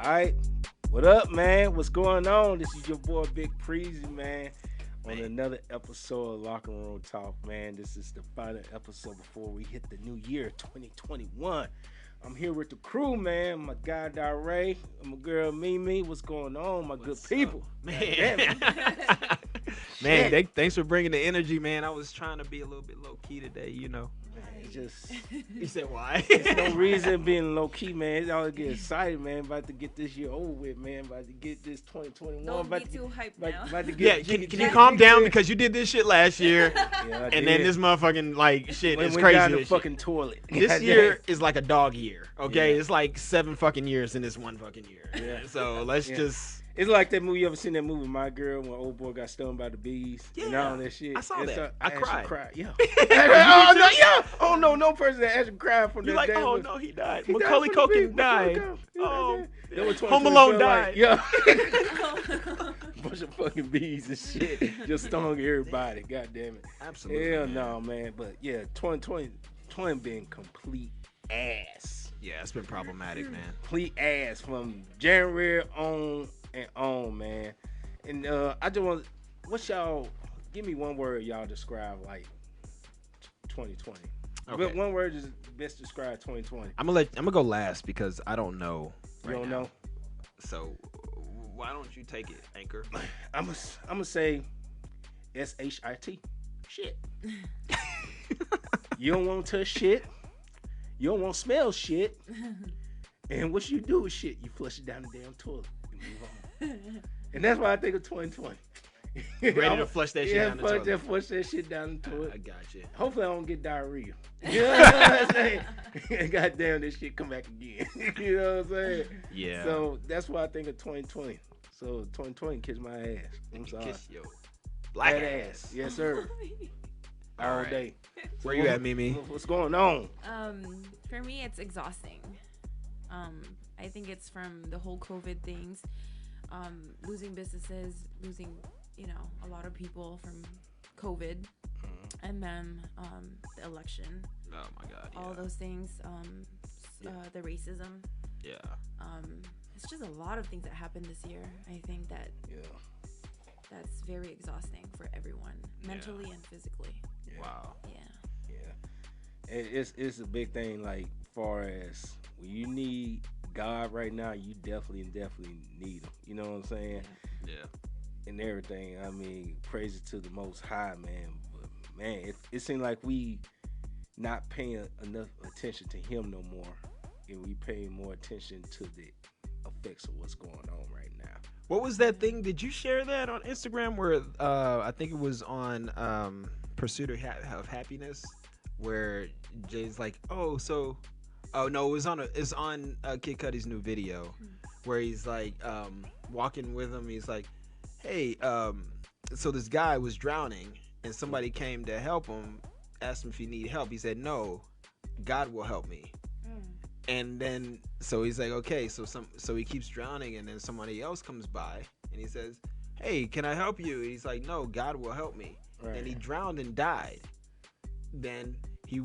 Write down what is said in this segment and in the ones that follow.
All right. What up, man? What's going on? This is your boy Big Preezy, man. On another episode of Locker Room Talk, man. This is the final episode before we hit the new year, 2021. I'm here with the crew, man. My guy Ray, my girl Mimi. What's going on, my good people? Man. Man, thanks for bringing the energy, man. I was trying to be a little bit low key today, you know. Man, just You said why? there's no reason being low key, man. It's always get excited, man. About to get this year over with, man. About to get this 2021. Don't about be to too get, hyped now. about to Yeah, get can you calm down because you did this shit last year, Yeah, and then this motherfucking like shit is went crazy. down the as shit. fucking toilet. This Goddamn. year is like a dog year, okay? Yeah. It's like 7 fucking years in this one fucking year. Yeah. So let's Yeah. just. It's like that movie. You ever seen that movie, My Girl, when old boy got stung by the bees? And Yeah. all that shit. I saw It's that. I I cried. cried. Yeah. Oh no, yeah. Oh no, no person that actually cried from You're that like, day oh was- no, he died. He died Macaulay from the bees. Culkin died. Macaulay Culkin. Oh, That was Home 2020 Alone felt died. Yeah. Bunch of fucking bees and shit just stung everybody. God damn it. Absolutely. Hell man. no, man. But yeah, 2020 been complete ass. Yeah, it's been problematic, man. Complete ass from January on and on, man. And I just want, what's y'all? Give me one word y'all describe like 2020. Okay. But one word is best describe 2020. I'm gonna go last because I don't know. You Right don't now. know? So why don't you take it, Anchor? I'm gonna say shit. Shit. You don't want to touch shit. You don't want to smell shit. And what you do with shit, you flush it down the damn toilet. You move on. And that's why I think of 2020. Ready to flush that shit down the toilet. Flush that shit down the toilet. I got you. Hopefully I don't get diarrhea. You know what I'm saying? God damn, this shit come back again. You know what I'm saying? Yeah. So that's why I think of 2020. So 2020 kiss my ass. I'm sorry. Kiss your black That ass. Yes, sir. All right. day. Where you at, Mimi? What's going on? For me, it's exhausting. I think it's from the whole COVID things, losing businesses, losing, a lot of people from COVID, and then the election, Oh my God. Yeah. all those things, the racism. Yeah. It's just a lot of things that happened this year. I think that's very exhausting for everyone, mentally and physically. Wow. Yeah. Yeah. It's a big thing, like, far as when you need God right now, you definitely need him. You know what I'm saying? Yeah. And everything. I mean, praise it to the Most High, man. But man, it seems like we not paying enough attention to him no more, and we paying more attention to the effects of what's going on right now. What was that thing? Did you share that on Instagram? Where I think it was on Pursuit of Happiness, where Jay's like, oh no, it's on Kid Cudi's new video, where he's like walking with him. He's like, hey, so this guy was drowning, and somebody came to help him, asked him if he needed help. He said, no, God will help me. And then, so he's like, okay, so he keeps drowning, and then somebody else comes by, and he says, hey, can I help you? And he's like, no, God will help me. Right. And he drowned and died. Then he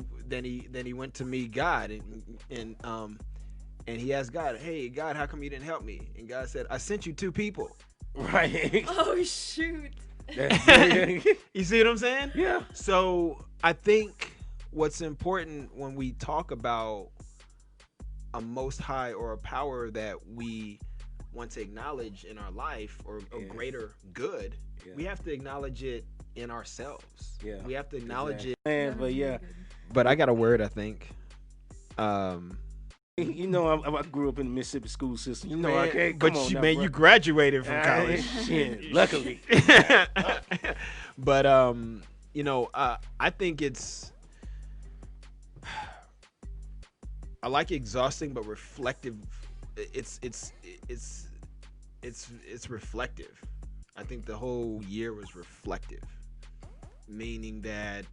went to meet God, and he asked God, hey, God, how come you didn't help me? And God said, I sent you 2 people. Right. Oh shoot. You see what I'm saying? Yeah. So I think what's important when we talk about a most high or a power that we want to acknowledge in our life, or a greater good, we have to acknowledge it in ourselves. Yeah. We have to acknowledge it. Man, but yeah, But I got a word, I think. you know, I grew up in the Mississippi school system. You know, I Man, can't. but Come on you, now, man, bro. you graduated from college. Shit, luckily. But I think it's, I like exhausting but reflective. It's reflective. I think the whole year was reflective, meaning that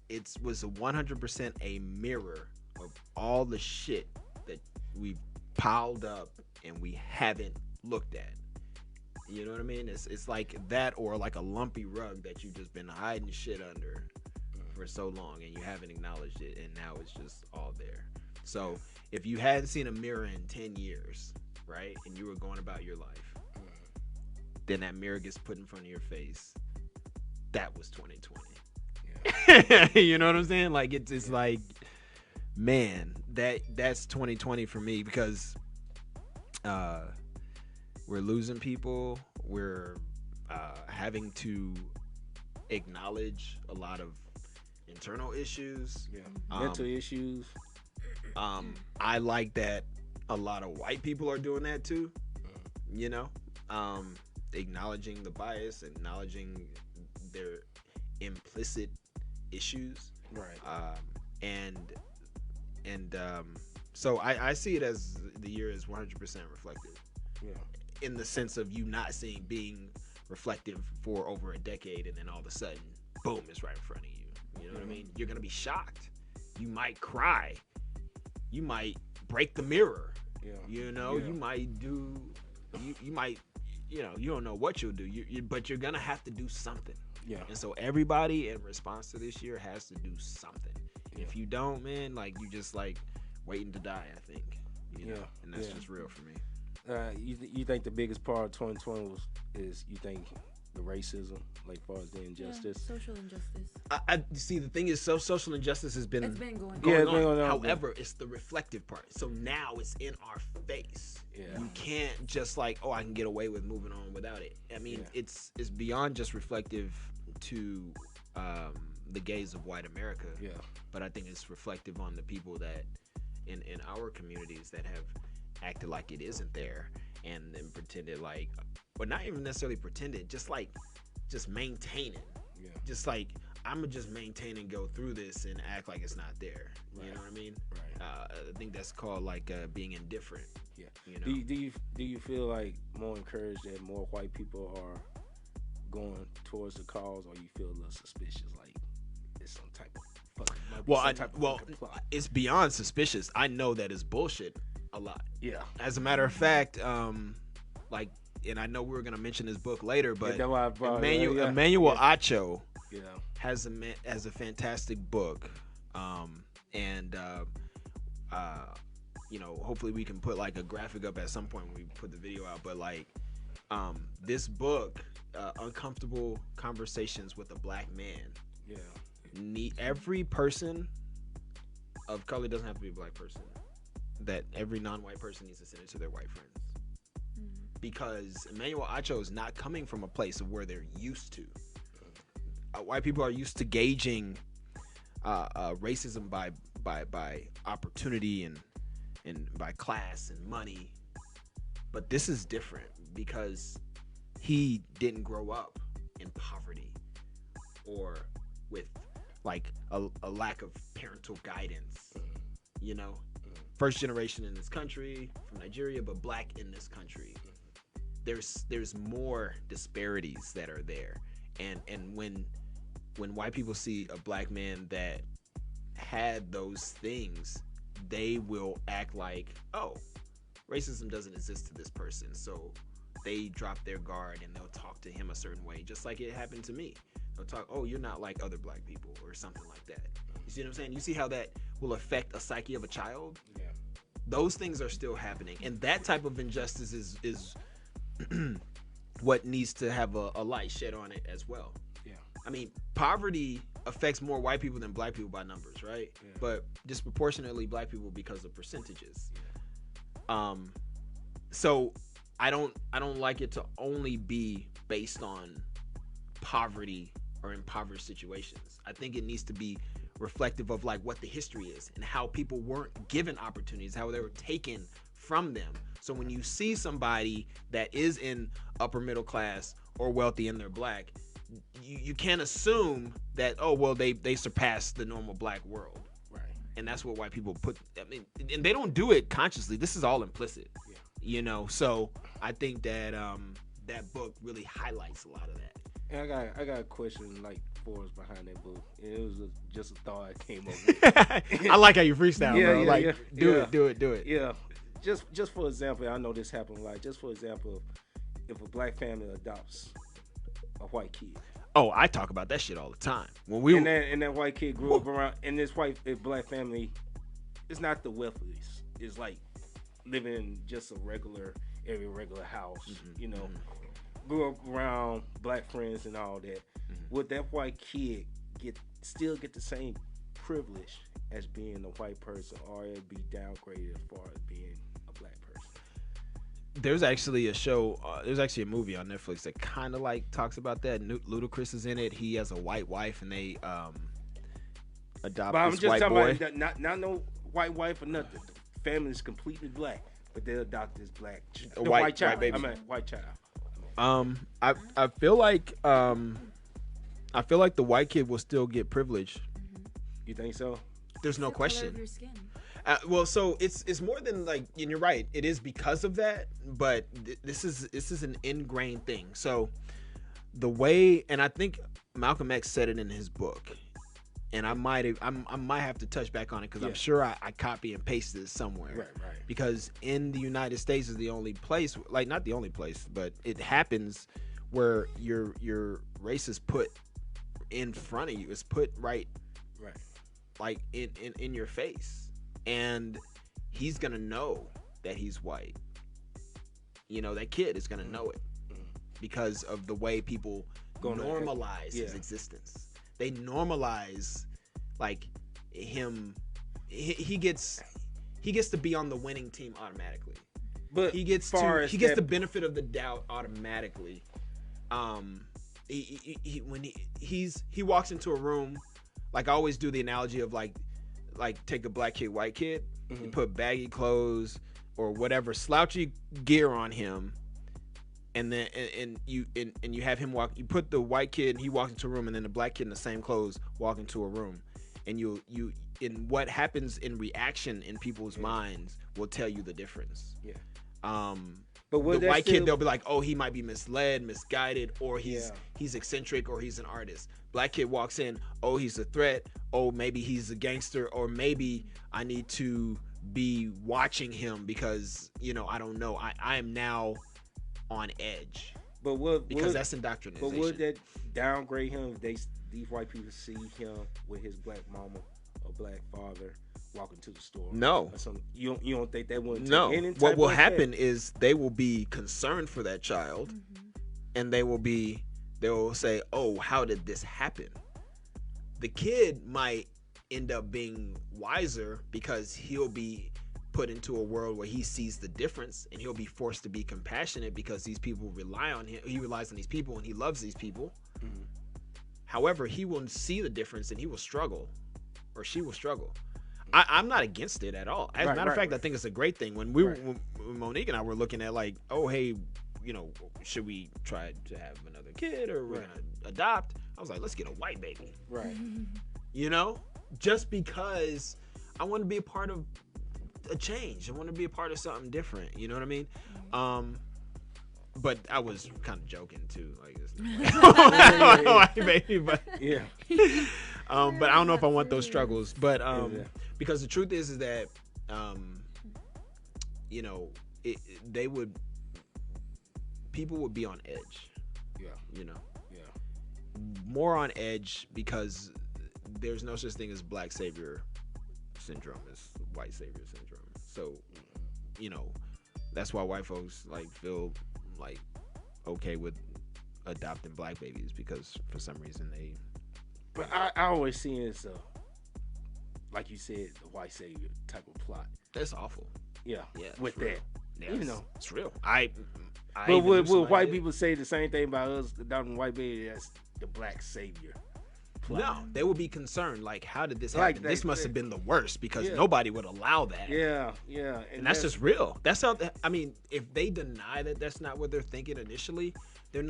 it was 100% a mirror of all the shit that we piled up and we haven't looked at. You know what I mean? It's like that, or like a lumpy rug that you've just been hiding shit under for so long and you haven't acknowledged it, and now it's just all there. So if you hadn't seen a mirror in 10 years, right? And you were going about your life. Then that mirror gets put in front of your face. That was 2020. Yeah. You know what I'm saying? Like it's like, man, that's 2020 for me because we're losing people. We're having to acknowledge a lot of internal issues. Yeah. Mental issues. I like that a lot of white people are doing that too. You know, acknowledging the bias, acknowledging their implicit issues. Right. So I see it as the year is 100% reflective. Yeah. In the sense of you not being reflective for over a decade, and then all of a sudden, boom, it's right in front of you. You know what I mean? You're gonna be shocked. You might cry. You might break the mirror. Yeah. You know, Yeah. you might do. You might. You know, you don't know what you'll do. But you're gonna have to do something. Yeah. And so everybody in response to this year has to do something. And if you don't, man, like you just like waiting to die. I think. You know? And that's just real for me. You think the biggest part of 2020 is you think the racism, like far as the injustice? Yeah, social injustice. I see. The thing is, social injustice has been It's been going on. Yeah, it's on. been going on. However, it's the reflective part. So now it's in our face. Yeah. You can't just like, oh, I can get away with moving on without it. I mean, it's beyond just reflective to the gaze of white America. Yeah. But I think it's reflective on the people that in our communities that have acted like it isn't there, and then pretended like, or not even necessarily pretended, just maintain it. Yeah. Just like, I'm gonna just maintain and go through this and act like it's not there. Right. You know what I mean? Right. I think that's called like being indifferent. Yeah. You know? Do you feel like more encouraged that more white people are going towards the cause, or you feel a little suspicious, like it's some type of fucking plot? It's beyond suspicious. I know that it's bullshit a lot. Yeah. As a matter of fact, like, and I know we were gonna mention this book later, but that's why I brought it up. Emmanuel Acho Yeah. has a fantastic book, you know, hopefully we can put like a graphic up at some point when we put the video out. But like, this book, Uncomfortable Conversations with a Black Man. Yeah. Every person of color, doesn't have to be a black person, that every non-white person needs to send it to their white friends. Because Emmanuel Acho is not coming from a place of where they're used to. White people are used to gauging racism by opportunity and by class and money, but this is different because he didn't grow up in poverty or with like a lack of parental guidance. You know, first generation in this country from Nigeria, but black in this country. There's more disparities that are there, and when white people see a black man that had those things, they will act like, oh, racism doesn't exist to this person, so they drop their guard and they'll talk to him a certain way, just like it happened to me. They'll talk, oh, you're not like other black people or something like that. You see what I'm saying? You see how that will affect a psyche of a child? Yeah. Those things are still happening, and that type of injustice is what needs to have a light shed on it as well. Yeah. I mean, poverty affects more white people than black people by numbers, right? Yeah. But disproportionately black people because of percentages. So I don't like it to only be based on poverty or impoverished situations. I think it needs to be reflective of like what the history is and how people weren't given opportunities, how they were taken from them. So when you see somebody that is in upper middle class or wealthy and they're black, you can't assume that, oh, well, they surpass the normal black world. Right. And that's what white people put. I mean, and they don't do it consciously. This is all implicit. Yeah. You know, so I think that that book really highlights a lot of that. And I got a question like for us behind that book. And it was just a thought that came up with. I like how you freestyle, Yeah, bro. yeah, Like, yeah. do it. Yeah. Just for example, I know this happened a lot. Just for example, if a black family adopts a white kid. Oh, I talk about that shit all the time. When we and that white kid grew up around, and this black family, it's not the wealthiest. It's like living in just a regular every regular house. Mhm, You know, mhm. grew up around black friends and all that. Mhm. Would that white kid still get the same privilege as being a white person, or it be downgraded as far as being a black person? There's actually a show. There's actually a movie on Netflix that kind of like talks about that. Ludacris is in it. He has a white wife, and they adopt But I'm this just white talking boy. about not no white wife or nothing. The family is completely black, but they adopt this black A the white- white child. white baby. I mean white child. I feel like the white kid will still get privilege. You think so? There's no The color of question. your skin. Well, so it's more than like, and you're right. It is because of that, but this is an ingrained thing. So the way, and I think Malcolm X said it in his book, and I might have to touch back on it because Yeah. I'm sure I copy and pasted it somewhere. Right. Because in the United States is the only place, like not the only place, but it happens where your race is put in front of you. It's put right Right. like in your face, and he's gonna know that he's white. You know, that kid is gonna know it because of the way people Gonna- normalize his yeah. existence. They normalize like him. He gets to be on the winning team automatically. But He gets far as the that- benefit of the doubt automatically. When he walks into a room, like I always do the analogy of like take a black kid, white kid, you put baggy clothes or whatever slouchy gear on him, and then and you have him walk. You put the white kid, and he walks into a room, and then the black kid in the same clothes walk into a room, and you in what happens in reaction in people's minds will tell you the difference. Yeah. But would the that white still- kid, they'll be like, oh, he might be misled, misguided, or Yeah. he's eccentric, or he's an artist. Black kid walks in, oh, he's a threat, oh, maybe he's a gangster, or maybe I need to be watching him because, you know, I don't know. I am now on edge But because that's indoctrination. But would that downgrade him if these white people see him with his black mama or black father walking to the store? No. Or something? You don't think that wouldn't No. take any What type will of happen effect? is they will be concerned for that child, and they will say, oh, how did this happen? The kid might end up being wiser because he'll be put into a world where he sees the difference, and he'll be forced to be compassionate because these people rely on him. He relies on these people and he loves these people. Mhm. However, he will see the difference and he will struggle, or she will struggle. I'm not against it at all. As a Right, matter of right, fact, I right. think it's a great thing. When Right. when Monique and I were looking at like, oh hey, you know, should we try to have another kid or we're Right. gonna adopt? I was like, let's get a white baby. Right. You know, just because I want to be a part of a change. I want to be a part of something different. You know what I mean? But I was kind of joking too, like it's not white baby, but Yeah. but I don't know if I want those struggles. But Yeah. because the truth is that you know, people would be on edge. Yeah. You know, Yeah. more on edge because there's no such thing as black savior syndrome, it's white savior syndrome. So, you know, that's why white folks like feel like okay with adopting black babies because for some reason they But I always see it as like you said, the white savior type of plot. that's awful. Yeah. Yeah, it's With real. that. Yeah, You know. it's real. I But even would knew somebody white that- people say the same thing about us adopting white baby as the black savior? No, they would be concerned. Like, how did this Like, happen? they- This must have been the worst because Yeah. nobody would allow that. Yeah. And that's just real. That's how. I mean, if they deny that that's not what they're thinking initially, they're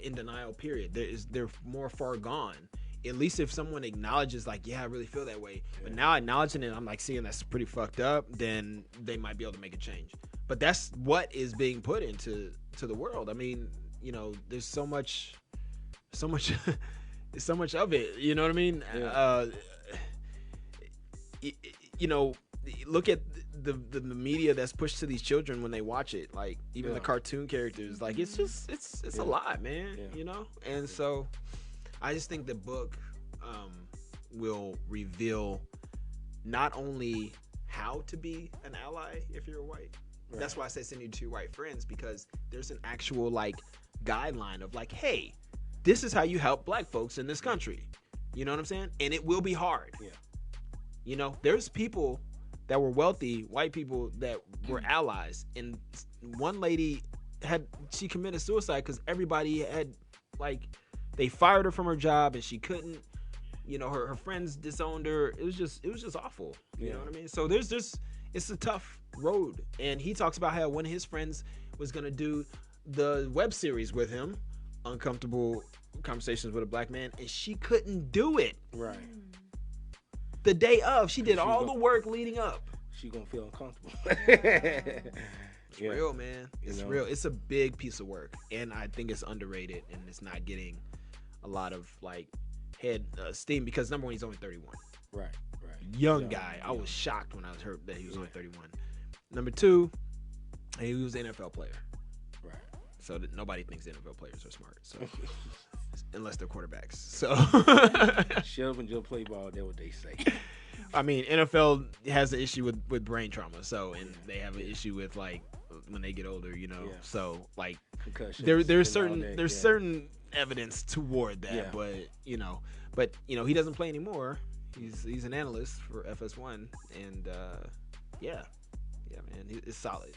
in denial. Period. They're more far gone. At least if someone acknowledges, like, yeah, I really feel that way. But now acknowledging it, I'm like seeing that's pretty fucked up. Then they might be able to make a change. But that's what is being put into the world. I mean, you know, there's so much, so much of it. You know what I mean? Yeah. You know, look at the media that's pushed to these children when they watch it. Like even the Yeah. cartoon characters. Like it's just it's Yeah. a lot, man. Yeah. You know. And so, I just think the book will reveal not only how to be an ally if you're white, That's why I said send you to your white friends, because there's an actual like guideline of like, hey, this is how you help black folks in this country. You know what I'm saying? And it will be hard. Yeah. You know, there's people that were wealthy, white people that were allies, and one lady she committed suicide because everybody had like, they fired her from her job and she couldn't, you know, her friends disowned her. It was just awful. You know what I mean? So there's just, it's a tough road. And he talks about how one of his friends was gonna do the web series with him, Uncomfortable Conversations with a Black Man, and she couldn't do it. Right. The day of, she did all the work leading up. She gonna feel uncomfortable. It's real, man. It's real. It's a big piece of work, and I think it's underrated, and it's not getting a lot of like head steam because number one, he's only 31. Right. Young guy. I was shocked when I was heard that he was only 31. Number two, he was an NFL player. Right. So that nobody thinks NFL players are smart. So unless they're quarterbacks. So shut up and just play ball. That's what they say. I mean, NFL has an issue with brain trauma. So, and they have an issue with like when they get older, you know. Yeah. So like Concussions. there's certain evidence toward that, but you know, he doesn't play anymore. He's an analyst for FS1, and yeah, man, it's solid.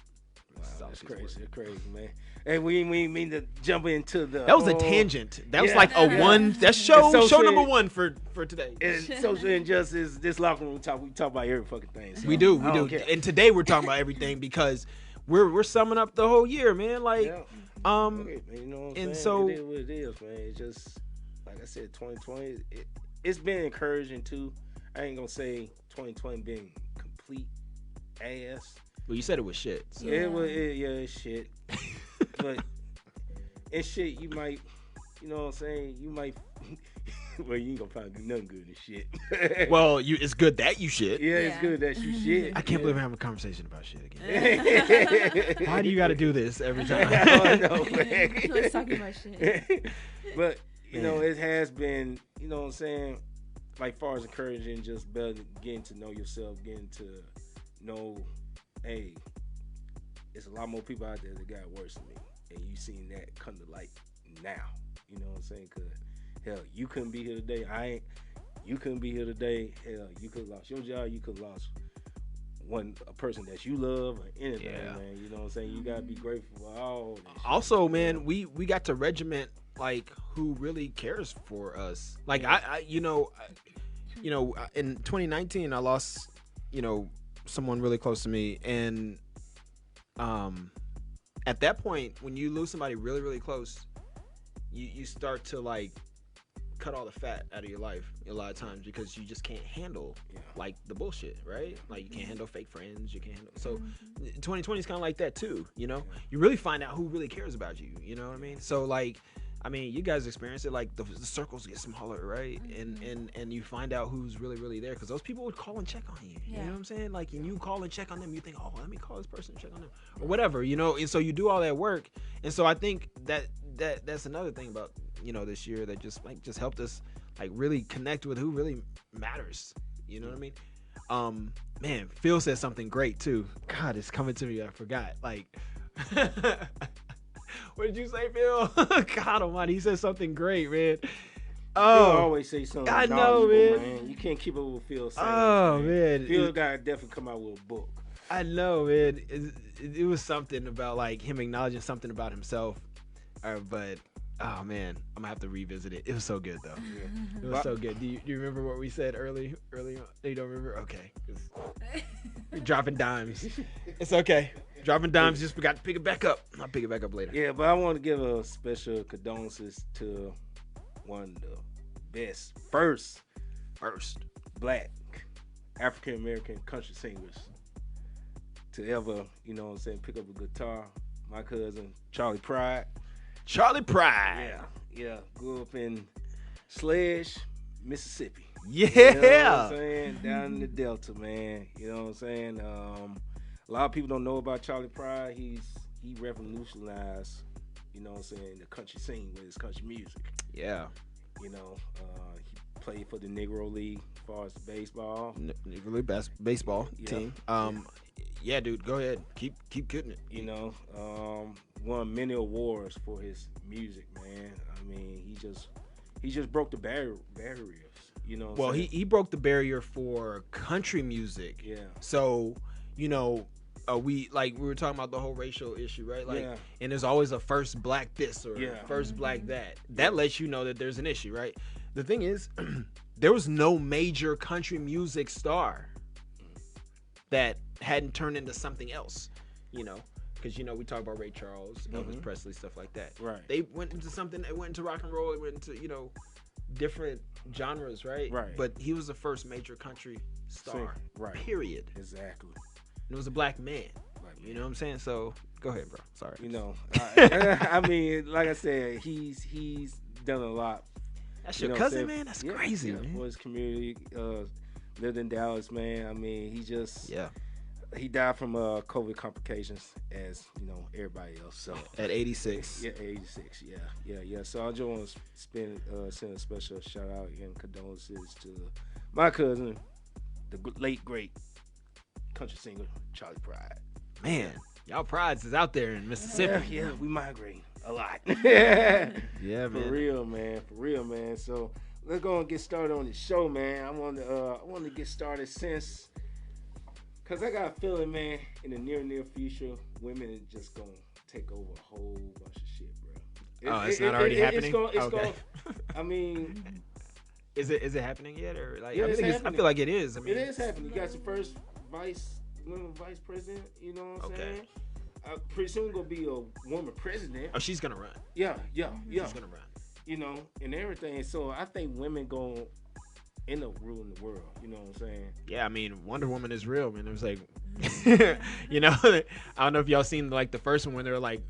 Wow, that's crazy. It's crazy, man. And we mean to jump into the. That was a tangent. That was like a one. That's show number one for today. And social injustice. This locker room talk. We talk about every fucking thing. So we do. And today we're talking about everything because we're summing up the whole year, man. Like, okay, man, you know what I'm and saying? so it is what it is, man. It's just like I said, 2020. It's been encouraging too. I ain't gonna say 2020 been complete ass. Well, you said it was shit. So. It's shit. But in shit, you might, you know what I'm saying? You might, well, you ain't gonna probably do nothing good in shit. Well, it's good that you shit. Yeah, it's good that you shit. I can't believe we're having a conversation about shit again. Why do you got to do this every time? I know, man. Let's talk about shit. But, you know, it has been, you know what I'm saying? Like, far as encouraging, just better getting to know yourself, getting to know, hey, it's a lot more people out there that got worse than me, and you seen that come to light now. You know what I'm saying? Cause hell, you couldn't be here today. You couldn't be here today. Hell, you could have lost your job. You could have lost a person that you love or anything, man. You know what I'm saying? You gotta be grateful for all this shit. Also, man, we got to regiment like who really cares for us. Like I in 2019 I lost, someone really close to me, and at that point when you lose somebody really, really close, you start to like cut all the fat out of your life a lot of times because you just can't handle like the bullshit, right? Like you can't handle fake friends, you can't handle. So 2020 is kind of like that too, you really find out who really cares about you, you know what I mean? So like, I mean, you guys experience it, like the circles get smaller, right? And you find out who's really, really there because those people would call and check on you. You know what I'm saying? Like, and you call and check on them, you think, oh, let me call this person and check on them or whatever, and so you do all that work. And so I think that's another thing about, this year that just helped us like really connect with who really matters. You know what I mean? Man, Phil said something great too. God, it's coming to me. I forgot. Like, what did you say, Phil? God almighty, he said something great, man. Oh, always say something. I know, man. You can't keep up with Phil saying. Oh, man. Phil gotta definitely come out with a book. I know, man. It was something about like him acknowledging something about himself. But oh man, I'm gonna have to revisit it. It was so good though. It was so good. Do you remember what we said early on? You don't remember? Okay. You're dropping dimes. It's okay. Dropping dimes. Just forgot to pick it back up. I'll pick it back up later. Yeah, but I want to give a special condolences to one of the best first black African American country singers to ever, pick up a guitar. My cousin Charlie Pride. Charlie Pride. Yeah. Grew up in Sledge, Mississippi. Yeah. You know what I'm saying? Down in the Delta, man. You know what I'm saying? A lot of people don't know about Charlie Pride. He revolutionized, you know what I'm saying, the country scene with his country music. Yeah. He played for the Negro League as far as baseball. Negro League baseball team. Yeah, dude, go ahead. Keep getting it. You know, won many awards for his music, man. I mean, he just broke the barriers. You know. Well, he broke the barrier for country music. Yeah. So, you know, we were talking about the whole racial issue, right? Like, Yeah. and there's always a first black this or Yeah. first black that. That lets you know that there's an issue, right? The thing is, there was no major country music star that hadn't turned into something else, you know, because we talk about Ray Charles, Elvis Presley, stuff like that. Right. They went into something. It went into rock and roll. It went into different genres, right? Right. But he was the first major country star. Right. Period. Exactly. And it was a black man. You know what I'm saying? So go ahead, bro. Sorry. You know, I mean, like I said, he's done a lot. That's You your know what I'm cousin, saying? man. That's crazy, man. For his community, lived in Dallas, man. I mean, Yeah. he died from COVID complications, as you know, everybody else. So At 86. yeah, 86. Yeah. So I just want to send a special shout out and condolences to my cousin, the late great country singer Charlie Pride. Man, y'all prides is out there in Mississippi. Yeah, we migrate a lot. Yeah, For man. real, man. So let's go and get started on the show, man. I want to get started cause I got a feeling, man, in the near future, women are just gonna take over a whole bunch of shit, bro. Oh, it's not already happening? It's Okay. going. I mean, Is it happening yet, or like? Yeah, I it's think I happening. feel like it is. I mean, it is happening. You got your first woman vice president. You know what I'm Okay. saying? Pretty soon gonna be a woman president. Oh, she's gonna run. Yeah. She's gonna run. You know, and everything. So I think women gonna end up ruling the world. You know what I'm saying? Yeah, I mean, Wonder Woman is real, man. It was like, you know, I don't know if y'all seen like the first one when they're like,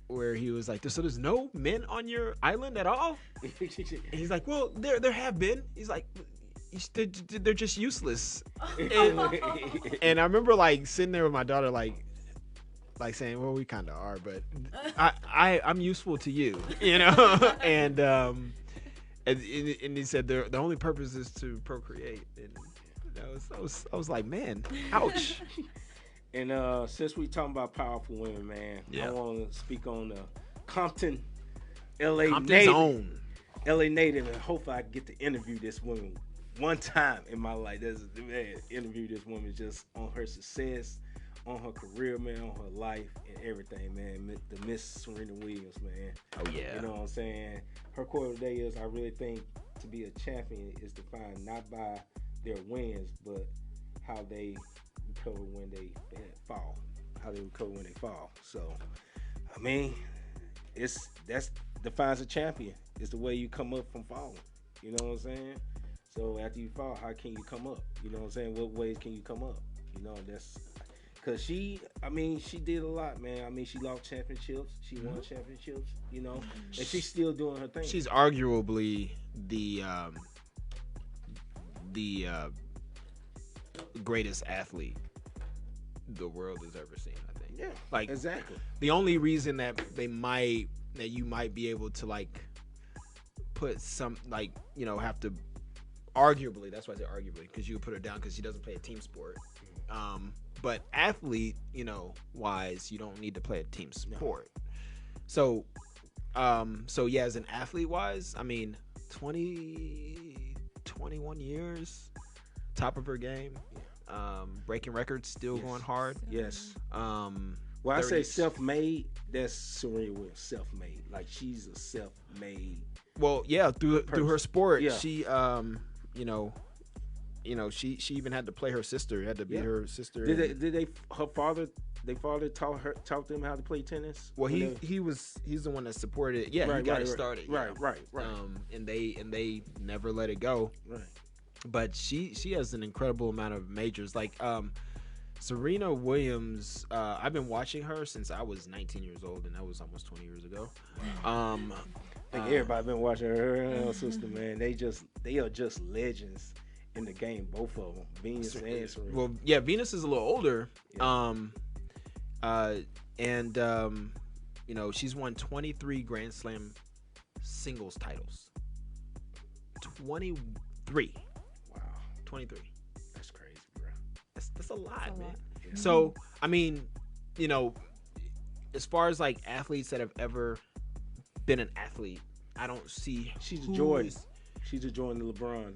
where he was like, so there's no men on your island at all? And he's like, well, there have been. He's like, they're just useless. And I remember like sitting there with my daughter, like saying, well, we kind of are, but I'm useful to you, and he said the only purpose is to procreate. And I was like, man, ouch. And since we talking about powerful women, man, Yeah. I want to speak on Compton, LA Compton's native, own. LA native, and hopefully I get to interview this woman one time in my life. Interview this woman just on her success, on her career, man, on her life and everything, man. The Miss Serena Williams, man. Oh yeah. You know what I'm saying? Her quote of the day is, I really think to be a champion is defined not by their wins, but how they recover when they fall. How they recover when they fall. So, I mean, that defines a champion. It's the way you come up from falling. You know what I'm saying? So after you fall, how can you come up? You know what I'm saying? What ways can you come up? You know, that's because she did a lot, man. I mean, she lost championships. She won championships, and she's still doing her thing. She's arguably the greatest athlete the world has ever seen, I think. Yeah, like exactly. The only reason that you might be able to like put some have to arguably, that's why I say arguably, because you would put her down because she doesn't play a team sport. But athlete, wise, you don't need to play a team sport. So yeah, as an athlete wise, I mean, 21 years, top of her game, breaking records, still going hard. Yes. Well, I say self-made, that's Serena Williams, self-made. Like, she's a self-made. Well, yeah, through her sport, Yeah. she she even had to play her sister, had to beat her sister. Their father taught them how to play tennis? Well, he's the one that supported it. Yeah, Right, he got right, it right. started. Right. And they never let it go. Right. But she has an incredible amount of majors. Like Serena Williams, I've been watching her since I was 19 years old, and that was almost 20 years ago. I think everybody been watching her and her sister, man. They are just legends in the game, both of them, Venus and Serena. Well, yeah, Venus is a little older. Yeah. She's won 23 Grand Slam singles titles. 23. Wow, 23. that's crazy, bro. That's a lot, man. Yeah. So I mean, you know, as far as like athletes that have ever been an athlete, I don't see. She's a who Jordan. is- She's a Jordan LeBron.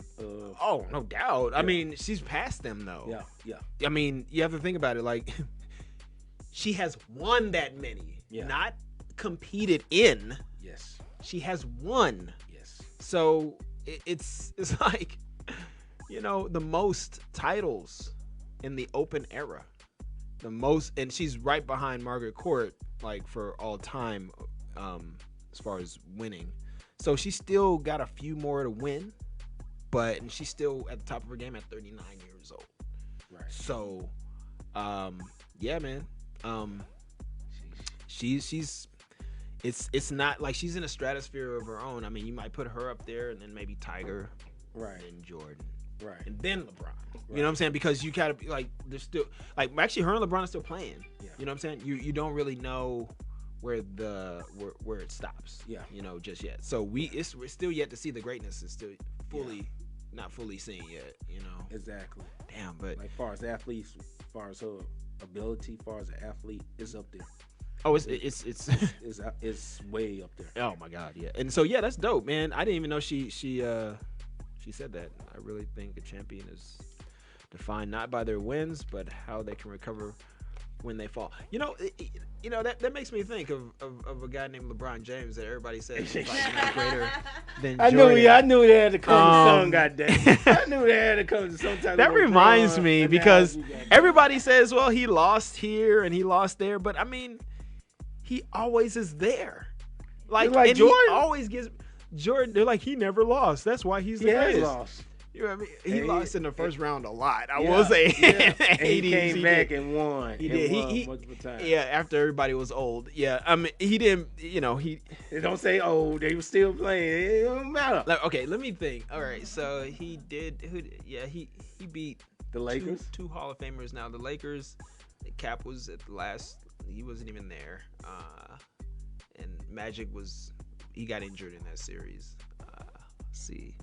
Oh, no doubt. I Yeah. mean, she's past them though. Yeah, yeah. I mean, you have to think about it. Like, she has won that many, Yeah. not competed in. Yes, She has won. yes. So it's like, you know, the most titles in the open era, the most, and she's right behind Margaret Court, like for all time, as far as winning. So she's still got a few more to win, but and she's still at the top of her game at 39 years old. Right. So, yeah, man. She's it's not like she's in a stratosphere of her own. I mean, you might put her up there, and then maybe Tiger, Right. and Jordan, Right. and then LeBron. You know what I'm saying? Because you gotta be like, there's still like actually her and LeBron are still playing. Yeah. You know what I'm saying? You don't really know where where it stops. Yeah. You know, just yet. So we're still yet to see the greatness. Is still fully not fully seen yet. You know. Exactly. Damn, but Like far as athletes, far as her ability, far as an athlete, is up there. oh, it's It's way up there. oh my god, yeah. And so yeah, that's dope, man. I didn't even know she said that. I really think a champion is defined not by their wins, but how they can recover when they fall. You know, that makes me think of a guy named LeBron James that everybody says is like greater than I Jordan. knew they had to come to some Um, goddamn. I knew they had to come to some type That of reminds LeBron me because analogy, goddamn. everybody says, well, he lost here and he lost there, but I mean, he always is there. Like, It's like and Jordan. he always gives Jordan. They're like, he never lost. That's why he's the He has greatest. lost. You know what I mean? He And lost in the first round a lot. I Yeah, will say. yeah. And he 80s, came he back did. and won. He and did. won He multiple times. yeah. After everybody was old. Yeah. I mean, he didn't. You know, he. They don't say, oh, they were still playing. It don't matter. Like, okay, let me think. All right, so he did. Yeah, he beat The Lakers. two Hall of Famers now. The Lakers. Cap was at the last. He wasn't even there. And Magic he got injured in that series. Let's see.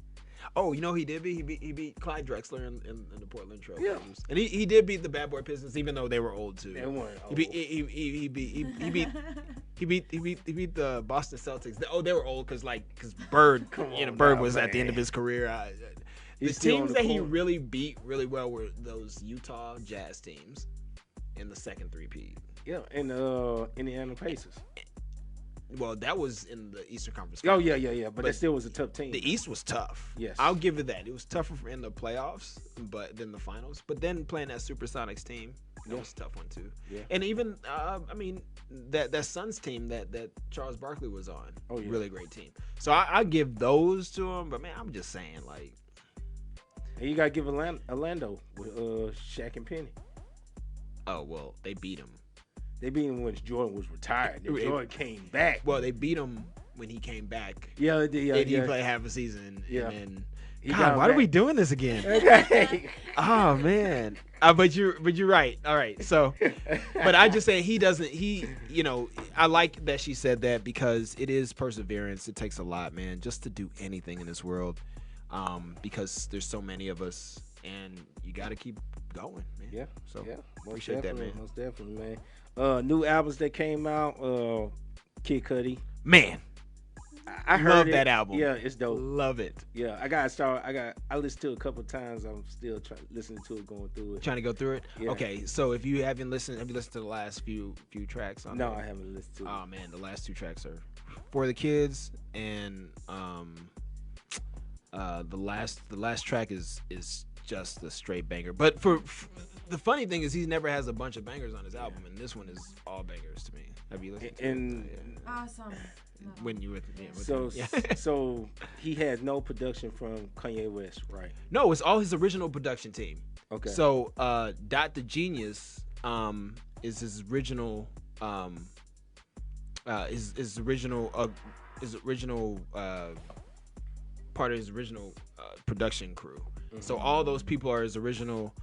Oh, you know he did beat he beat Clyde Drexler in the Portland Trail Yeah. Blazers. And he did beat the Bad Boy Pistons even though they were old too. They weren't He beat old. he beat the Boston Celtics. Oh, they were old because Bird, Come you know, on Bird now, was at the end man. of his career. The He's still on teams the that he court. really beat really well were those Utah Jazz teams in the second three-peat. Yeah, and Indiana Pacers. Well, that was in the Eastern Conference. Oh, Finals. yeah. But that still was a tough team. The East was tough. Yes. I'll give it that. It was tougher in the playoffs, but than the finals. But then playing that Supersonics team, that was a tough one too. Yeah. And even, I mean, that Suns team that Charles Barkley was on, Oh, yeah. really great team. So I give those to him. But man, I'm just saying, like, And you got to give Orlando with Shaq and Penny. oh well, they beat him. They beat him when Jordan was retired. Then It- Jordan came back. Well, they beat him when he came back. Yeah, They did play half a season. Yeah. And then, He God, got why are we back. doing this again? Okay. Oh man. But you're right. All right. So, but I just say he doesn't. You know, I like that she said that because it is perseverance. It takes a lot, man, just to do anything in this world. Because there's so many of us, and you got to keep going, man. Yeah. So Yeah. Most appreciate that, definitely, man. Most definitely, man. New albums that came out. Kid Cudi. Man, I heard love it. that album. Yeah, it's dope. Love it. Yeah, I listened to it a couple of times. I'm still listening to it, going through it. Trying to go through it. Yeah. Okay, so if you haven't listened, have you listened to the last few tracks on No, there? I haven't listened to it. Oh man, the last two tracks are For the Kids, and the last track is just a straight banger. But for the funny thing is he never has a bunch of bangers on his album, and this one is all bangers to me. Have you listened to And it? Awesome. When you with so, yeah. so he has no production from Kanye West, right? No, it's all his original production team. Okay. So Dot the Genius is his original his original part of his original production crew. So all those people are his original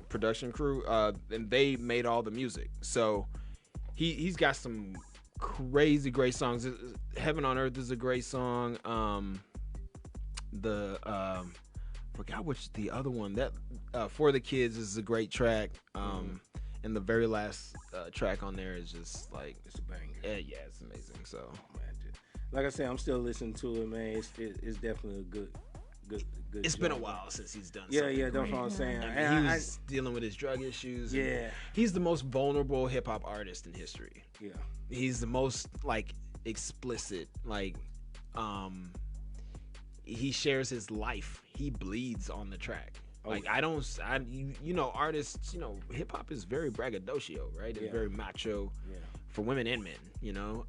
production crew, and they made all the music. So he's got some crazy great songs. Heaven on Earth is a great song. For forgot which the other one that For the Kids is a great track. And the very last track on there is just like It's a banger. yeah, it's amazing. So Man, like I said, I'm still listening to it, man. It's definitely a good. it's been a joint. while since he's done. Yeah, something yeah, that's great. what I'm saying. I mean, And he was dealing with his drug issues. and yeah, he's the most vulnerable hip hop artist in history. yeah, He's the most like explicit, like he shares his life. He bleeds on the track. Oh, Like yeah. you know, artists, you know, hip hop is very braggadocio, right? It's Yeah. very macho yeah. for women and men, you know,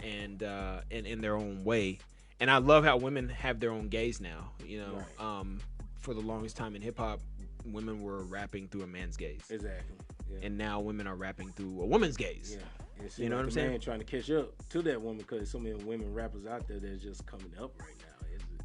and in their own way. And I love how women have their own gaze now, you know. Right. For the longest time in hip hop, women were rapping through a man's gaze, Exactly. Yeah. and now women are rapping through a woman's gaze. Yeah. It You know like what I'm the saying? Man trying to catch up to that woman because so many women rappers out there that's just coming up right now.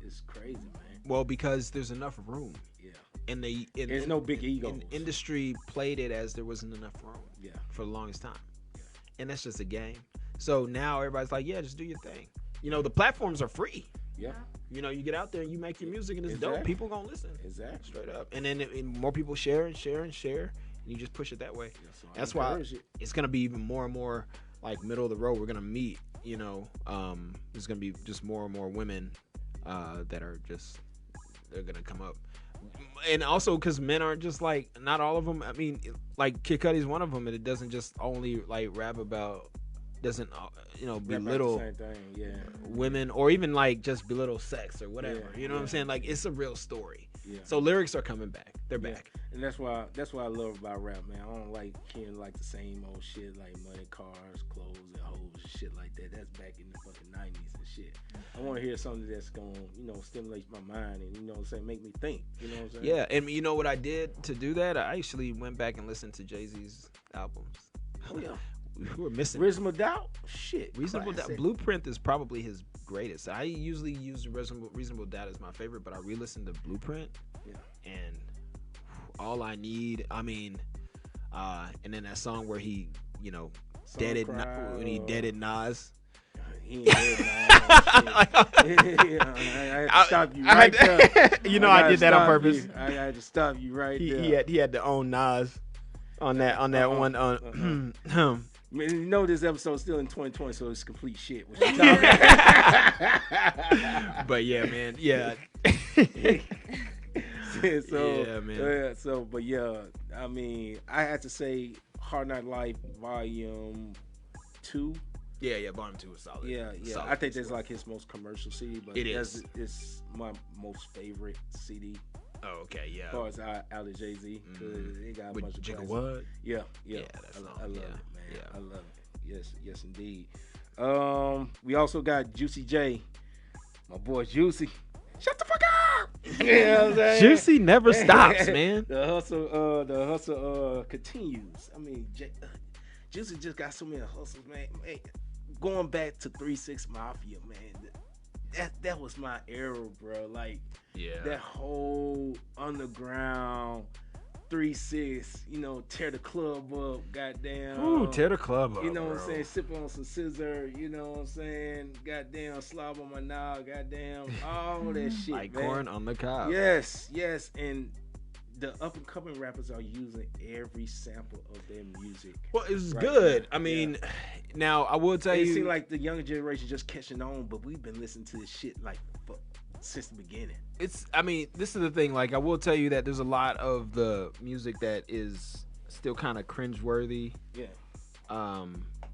It's crazy, man. Well, because there's enough room, Yeah. and There's no big egos. And industry played it as there wasn't enough room Yeah. for the longest time, Yeah. and that's just a game. So now everybody's like, yeah, just do your thing. You know, the platforms are free. Yeah. You know, you get out there and you make your music and it's dope. Exactly. People gonna listen. Exactly. Straight up. And then more people share and share and share. And you just push it that way. Yeah, so I That's why encourage it. it's gonna be even more and more like middle of the road. We're gonna meet, you know, there's gonna be just more and more women that are just they're gonna come up. And also because men aren't just like not all of them. I mean, like Kid Cudi's one of them, and it doesn't just only like rap about doesn't you know Rap about the belittle same thing. Yeah. women or even like just belittle sex or whatever. Yeah, You know what I'm yeah. saying? Like it's a real story. Yeah. So lyrics are coming back. They're Yeah. back. And that's why I love about rap, man. I don't like hearing like the same old shit like money, cars, clothes, and hoes and shit like that. That's back in the fucking 90s and shit. I want to hear something that's gonna, you know, stimulate my mind and, you know what I'm saying, make me think. You know what I'm saying? Yeah, and you know what I did to do that? I actually went back and listened to Jay-Z's albums. Oh yeah. We were missing Reasonable Doubt? Shit. Reasonable Doubt. classic. Blueprint is probably his greatest. I usually use Reasonable Doubt as my favorite, but I re-listened to Blueprint. Yeah. And all I need, I mean, and then that song where he, you know, Song deaded Cry, when he deaded Nas. He ain't dead now. Yeah, I had to stop you right there. You know, I did that on Stop purpose. you. I had to stop you right there. He had to own Nas on that one. Man, you know this episode's still in 2020, so it's complete shit. What you talking about? But yeah, man, yeah. So, Yeah, man. but yeah, I mean, I had to say Hard Knock Life Volume 2. Yeah, Volume 2 was solid. Yeah. Solid. I think that's like his most commercial CD, but It is. It's my most favorite CD Oh, okay, yeah. as far as out of Jay-Z. It got a With bunch of Jigga classics. What? Yeah. that I song, love yeah, it, man. yeah. I love it. Yes, indeed. We also got Juicy J, my boy Juicy. Shut the fuck up! You know what I'm saying? Juicy never stops, man. The hustle continues. I mean, Juicy just got so many hustles, man. Going back to 3-6 Mafia, man. That was my era, bro. Like Yeah. that whole underground 3-6, you know, tear the club up, goddamn. Ooh, tear the club up. You know what bro. I'm saying? Sipping on some scissor, you know what I'm saying? Goddamn, slob on my knob, goddamn, all that shit, Like man. corn on the cob. Yes, and the up and coming rappers are using every sample of their music. Well, it was Right good. now, I mean, now I will tell It you. seems like the younger generation just catching on, but we've been listening to this shit like since the beginning. I mean, this is the thing. Like, I will tell you that there's a lot of the music that is still kind of cringeworthy. Yeah.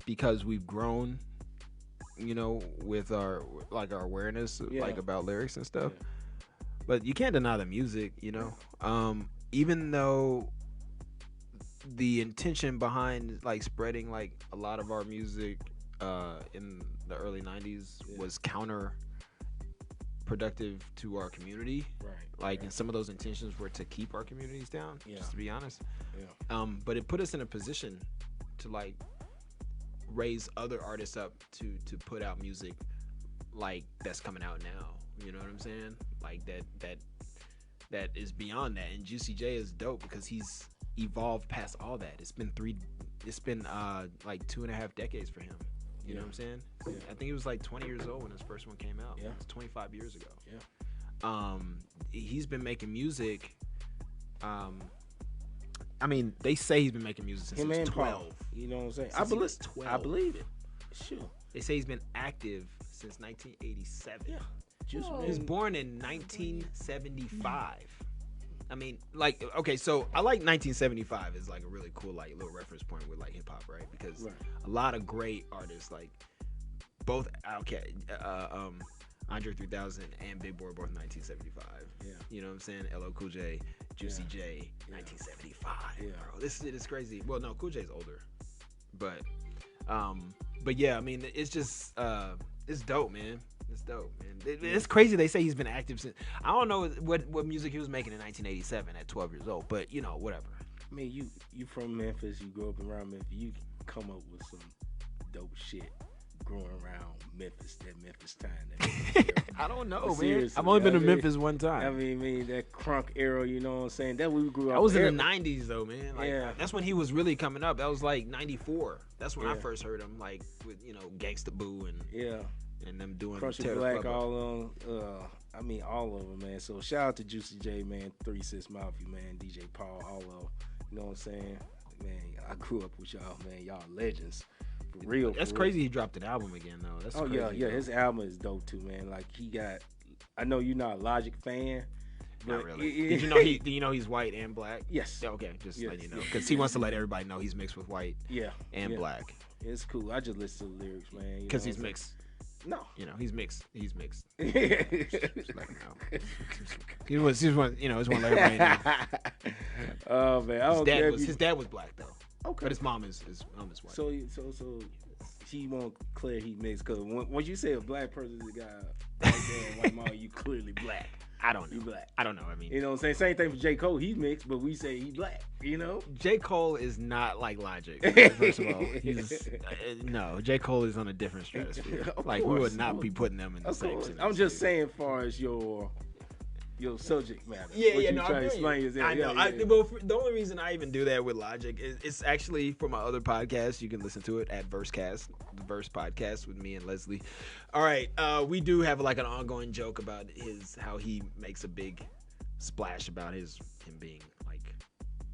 Because we've grown, you know, with our awareness, Yeah. like about lyrics and stuff. Yeah. But you can't deny the music, you know. Even though the intention behind like spreading like a lot of our music in the early 90s was counterproductive to our community. Right. Like, and some of those intentions were to keep our communities down, Yeah. just to be honest. Yeah. But it put us in a position to like raise other artists up to put out music like that's coming out now. You know what I'm saying? Like that is beyond that. And Juicy J is dope because he's evolved past all that. It's been like 2.5 decades for him. You know what I'm saying? Yeah. I think he was like 20 years old when his first one came out. Yeah. It's 25 years ago. Yeah. He's been making music. I mean, they say he's been making music since he was 12. You know what I'm saying? Since he was 12. I believe it. Sure. They say he's been active since 1987. Yeah. Juice Whoa. He was Man. born in 1975. I mean, like, okay, so I like 1975 is like a really cool, like, little reference point with like hip hop, right? Because Right. a lot of great artists, like both Outkast, Andre 3000 and Big Boy, both 1975. Yeah. You know what I'm saying? LL Cool J, Juicy Yeah. J, 1975. Yeah. Bro, this shit is crazy. Well, no, Cool J's older, but yeah, I mean, it's just it's dope, man. It's dope, man. It's crazy. They say he's been active since. I don't know what music he was making in 1987 at 12 years old, but you know, whatever. I mean, you from Memphis. You grew up around Memphis. You come up with some dope shit growing around Memphis. That Memphis time. That Memphis era. I don't know, man. Seriously, I've only been I to mean- Memphis one time. I mean that crunk era. You know what I'm saying? That we grew up. I was in every- the 90s though, man. Like, Yeah. that's when he was really coming up. That was like 94. That's when I Yeah. first heard him, like with Gangsta Boo Yeah. and them doing Crush Tear It the Black, Club Up. all on. I mean, all of them, man. So shout out to Juicy J, man. 36 Mafia, man. DJ Paul, all of them. You know what I'm saying? Man, I grew up with y'all, man. Y'all legends. For real. That's for crazy. He dropped an album again though. That's Real. Oh, crazy, yeah. bro. His album is dope, too, man. Like, he got. I know you're not a Logic fan. Not but really. it- Did you know he's white and black? Yes. Yeah, okay, just Yes. letting you know, because he wants to let everybody know he's mixed with white Yeah. and yeah. black, It's cool. I just listen to the lyrics, man. because he's mixed. No. He's mixed. He's mixed. yeah, Just let him know. He was one. Just want to let everybody know. Oh man, I don't care. If you- His dad was black though, okay. but his mom is white. So she won't clear he mixed because when you say a black person is a guy white dad, white mom, you clearly black. I don't know. You black. I don't know. I mean, You know what I'm saying? Same thing for J. Cole. He mixed, but we say he black. You know? J. Cole is not like Logic. First of all, he's no. J. Cole is on a different stratosphere. Of Like we course, would not be putting them in the Of same. course. sentence. I'm just saying, as far as your subject matter. Yeah, what yeah, you no, trying I to feel explain you. is I know. Yeah. The only reason I even do that with Logic is it's actually for my other podcast. You can listen to it at Versecast, the Verse podcast with me and Leslie. All right, we do have like an ongoing joke about how he makes a big splash about him being like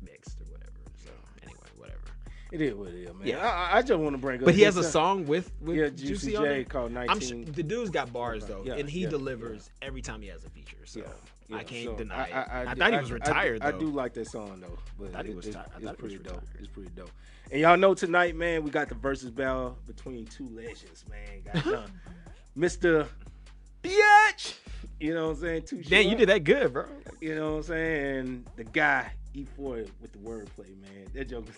mixed or whatever. So anyway, whatever. It is what it is, man. Yeah. I just want to bring up. But he has a his song with Juicy on J it. called I'm 19. sure the dude's got bars though, Yeah, and he yeah, delivers every time he has a feature. So Yeah, I can't so deny it. I do- thought he was retired I though. do like that song though, but thought he was it's, ti- I it's thought he was pretty dope. retired. It's pretty dope. And y'all know tonight, man, we got the versus battle between two legends, man. Got done. Mr. Biatch. You know what I'm saying? Too Damn, you short. did that good, bro. You know what I'm saying? And the guy, E40 with the wordplay, man. That joke was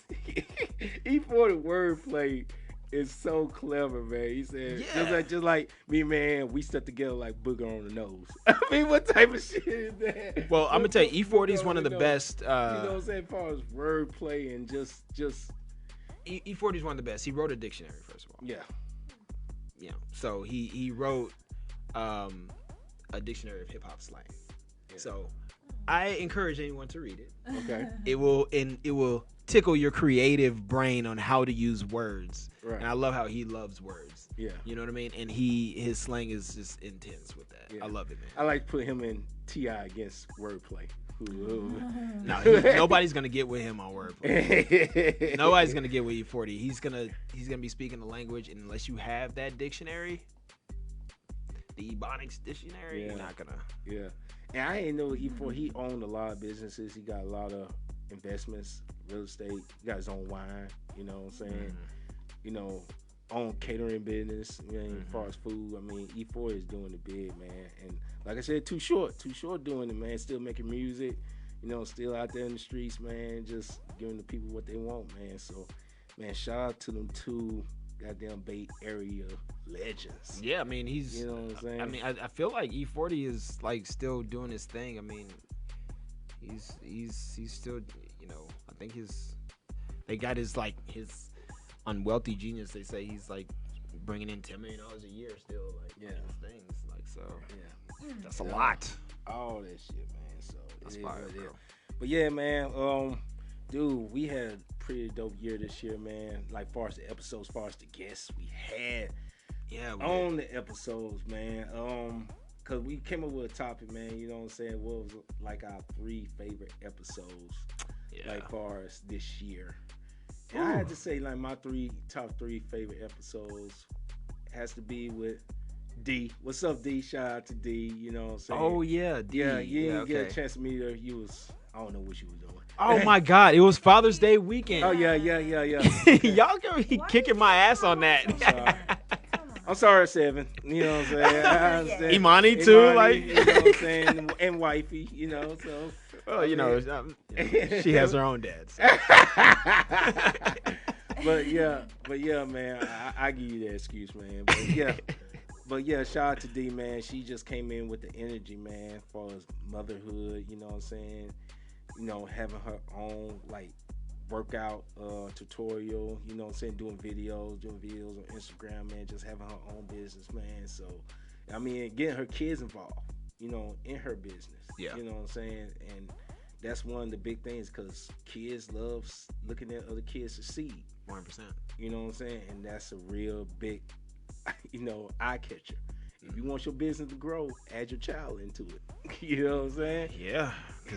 E40 wordplay is so clever, man. He said, Yeah. just like me, man, we stuck together like booger on the nose. I mean, what type of shit is that? Well, I'm gonna tell you, E40 is Booger one on of the nose. best. You know what I'm saying? As far as wordplay and just E40 is one of the best. He wrote a dictionary, first of all. yeah. So he wrote a dictionary of hip hop slang. Yeah. So I encourage anyone to read it. Okay. It will tickle your creative brain on how to use words. Right. And I love how he loves words. Yeah. You know what I mean? And his slang is just intense with that. Yeah. I love it, man. I like to put him in T.I. against wordplay. Ooh. No, nobody's gonna get with him on wordplay. Nobody's gonna get with E40. He's gonna be speaking the language, and unless you have that dictionary, the Ebonics dictionary, Yeah. you're not gonna. Yeah. And I didn't know E4, he owned a lot of businesses. He got a lot of investments, real estate. He got his own wine, you know what I'm saying? You know, own catering business, you know, as far as food. I mean, E4 is doing the big, man. And like I said, too short doing it, man. Still making music, you know, still out there in the streets, man, just giving the people what they want, man. So, man, shout out to them two goddamn Bay Area legends. Yeah, I mean he's. You know what I'm saying? I mean, I feel like E40 is like still doing his thing. I mean, he's still, you know. I think they got his unwealthy genius. They say he's like bringing in $10 million a year still, like Yeah. his things, like so. Yeah. That's a lot. All that shit, man. So That's it is fire, what it bro. is. But yeah, man. Dude, we had a pretty dope year this year, man. Like far as the episodes, far as the guests we had Yeah. on the episodes, man. cause we came up with a topic, man. You know what I'm saying? What was like our 3 favorite episodes, Yeah. like far as this year? And I had to say, like my top three favorite episodes has to be with D. What's up, D? Shout out to D. You know what I'm saying? Oh yeah, D. yeah. You didn't okay. get a chance to meet her. You was, I don't know what you was doing. Oh my God! It was Father's Day weekend. Oh yeah. Y'all gonna be kicking my ass on that. I'm sorry, Seven. You know what I'm saying? I understand. Imani too, like. You know what I'm saying? And wifey, you know, so. Well, you know, she has her own dads. but yeah, man, I give you that excuse, man. But yeah, shout out to D, man. She just came in with the energy, man, for his motherhood. You know what I'm saying? You know, having her own like workout tutorial. You know what I'm saying? Doing videos on Instagram, man. Just having her own business, man. So, I mean, getting her kids involved, you know, in her business. Yeah. You know what I'm saying? And that's one of the big things because kids love looking at other kids succeed. 100%. You know what I'm saying? And that's a real big, you know, eye catcher. If you want your business to grow, add your child into it. You know what I'm saying? Yeah.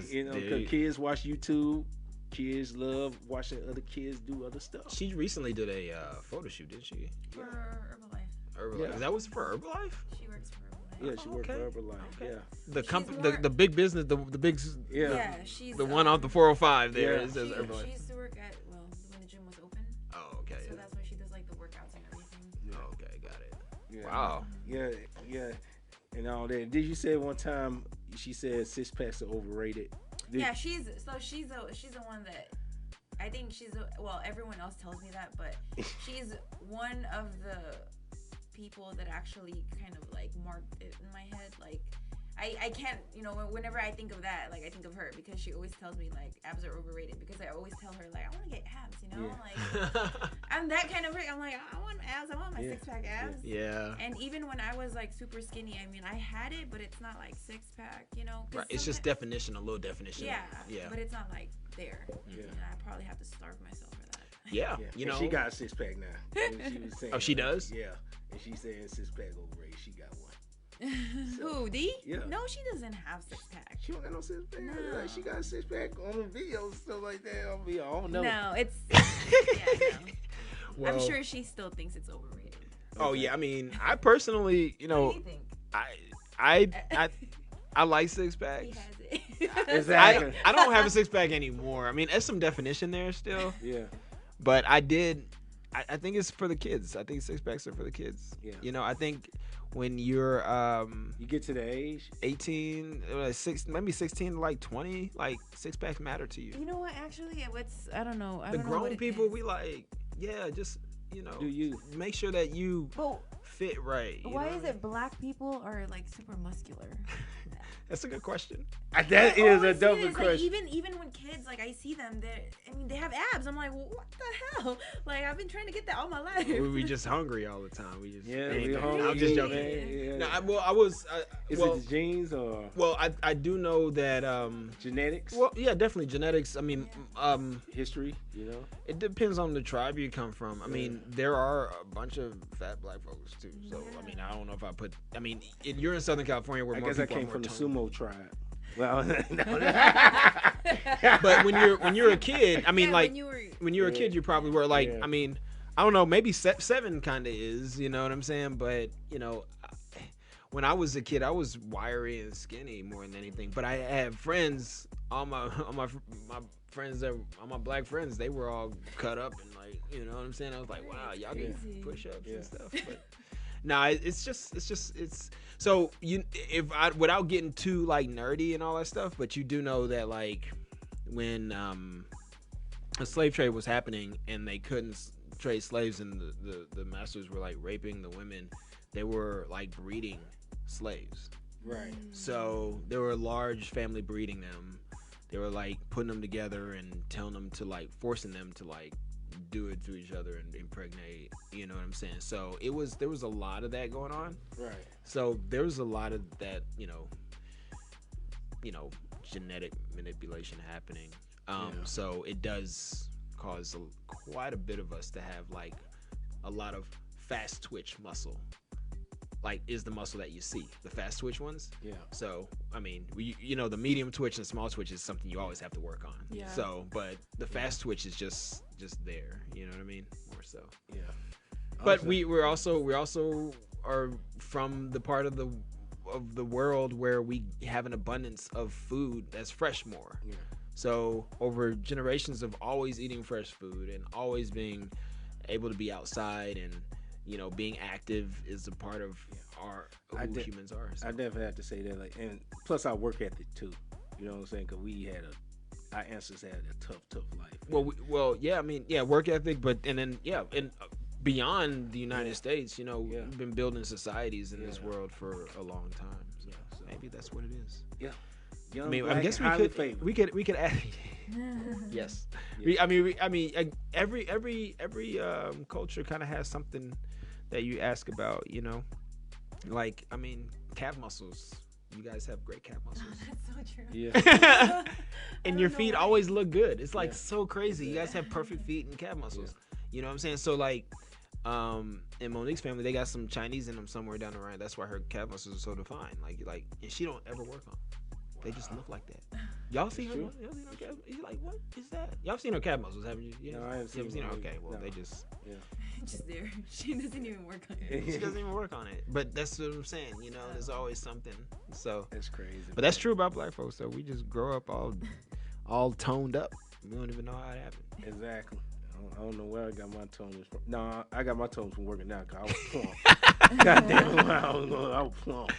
You know, because kids watch YouTube. Kids love watching other kids do other stuff. She recently did a photo shoot, didn't she? For Herbalife. Herbalife. Yeah. That was for Herbalife? She works for Herbalife. Yeah, she worked for Herbalife. Okay. Yeah. The company, more- the big business, the big, Yeah. Yeah, she's the one off the 405 there. Yeah. It says She Herbalife. used to work at when the gym was open, Oh, okay. so that's why she does like the workouts and everything. Oh, okay, got it. Yeah. Wow. Yeah. And all that. Did you say one time she said 6-packs are overrated? Yeah, she's the one that I think well, everyone else tells me that, but she's one of the people that actually kind of like marked it in my head. Like I can't, you know, whenever I think of that, like I think of her because she always tells me like abs are overrated because I always tell her like I want to get abs, you know, like I'm that kind of person. I'm like I want abs, I want my 6-pack abs. Yeah. And even when I was like super skinny, I mean I had it, but it's not like 6-pack, you know. Right. It's just definition, a little definition. Yeah. Yeah. But it's not like there. Yeah. And I probably have to starve myself for that. Yeah. Yeah. You And know. she got a 6-pack now. And she was saying, Oh, she does? Yeah. And she's saying 6-pack overrated. She got one. Who, D? Yeah. No, she doesn't have 6-pack. She don't got no 6-pack. No. Like, she got a 6-pack on the videos and stuff like that. On video. I don't know. No, it's yeah, no. Well, I'm sure she still thinks it's overrated. Oh yeah. I mean, I personally, you know, What do you think? I like 6-packs. He has it. Exactly. I don't have a 6-pack anymore. I mean, there's some definition there still, Yeah. but I think it's for the kids. I think 6-packs are for the kids. Yeah. You know, I think when you're You get to the age. 18, maybe 16 to like 20, like 6-packs matter to you. You know what? Actually, I don't know. I The don't know what grown it people, is. we like, yeah, just, you know, Do you? make sure that you But fit right. you why know? is it black people are like super muscular? That's a good question. That I is a always see double this, like, question. even when kids, like I see them, they have abs. I'm like, what the hell? Like I've been trying to get that all my life. We just hungry all the time. We just Yeah, anything. we hungry. I'm just joking. Man, yeah. No, I was. Is well, it the genes or well, I do know that. genetics? Well, yeah, definitely genetics. I mean, History, you know? it depends on the tribe you come from. I mean, there are a bunch of fat black folks too. So I mean, I don't know if I put. I mean, you're in Southern California where I more guess I people are came more from the toned. sumo tribe. Well, But when you're a kid, I mean, Yeah, like when you were, when you're a kid, you probably were like. Yeah. I mean, I don't know. Maybe 7 kind of is. You know what I'm saying? But you know. When I was a kid, I was wiry and skinny more than anything. But I had friends, all my friends that all my black friends, they were all cut up and like, you know what I'm saying? I was like, wow, y'all can Crazy. push ups Yeah. and stuff. But nah, it's so without getting too like nerdy and all that stuff, but you do know that like when the slave trade was happening and they couldn't trade slaves and the masters were like raping the women, they were like breeding slaves. right. So there were large family breeding them. They were like putting them together and telling them to like forcing them to like do it to each other and impregnate. You know what I'm saying? So there was a lot of that going on. Right. So there was a lot of that, you know, genetic manipulation happening. Yeah. So it does cause quite a bit of us to have like a lot of fast twitch muscle. like is the muscle that you see, the fast twitch ones. Yeah. So I mean, the medium twitch and small twitch is something you always have to work on. Yeah. So, but the fast twitch is just there. You know what I mean? More so. Yeah. But we're also are from the part of the world where we have an abundance of food that's fresh more. Yeah. So over generations of always eating fresh food and always being able to be outside and being active is a part of who humans are. So. I definitely have to say that, like, and plus our work ethic too. You know what I'm saying? Because our ancestors had a tough life. Work ethic, but and beyond the United States, we've been building societies in this world for a long time. So maybe that's what it is. Yeah. I mean, I guess we could add. Yes. Yeah. Every culture kind of has something that you ask about. Like calf muscles. You guys have great calf muscles. That's so true. Yeah. And your feet always look good. It's like so crazy. You guys have perfect feet and calf muscles. Yeah. You know what I'm saying? So like, in Monique's family, they got some Chinese in them somewhere down the line. That's why her calf muscles are so defined. Like, and she don't ever work on them. They just look like that. Y'all seen her? Y'all seen her calf? You're like, what is that? Y'all seen her calf muscles, haven't you? Yeah. No, I haven't seen her. them. Okay, well, No. they just. Yeah. Just there. She doesn't even work on it. She doesn't even work on it. But that's what I'm saying. There's always something. So. That's crazy. But that's true about black folks. So we just grow up all toned up. We don't even know how it happened. Exactly. I don't know where I got my tones from. No, I got my tones from working out because I was plump. God damn it, I was plump.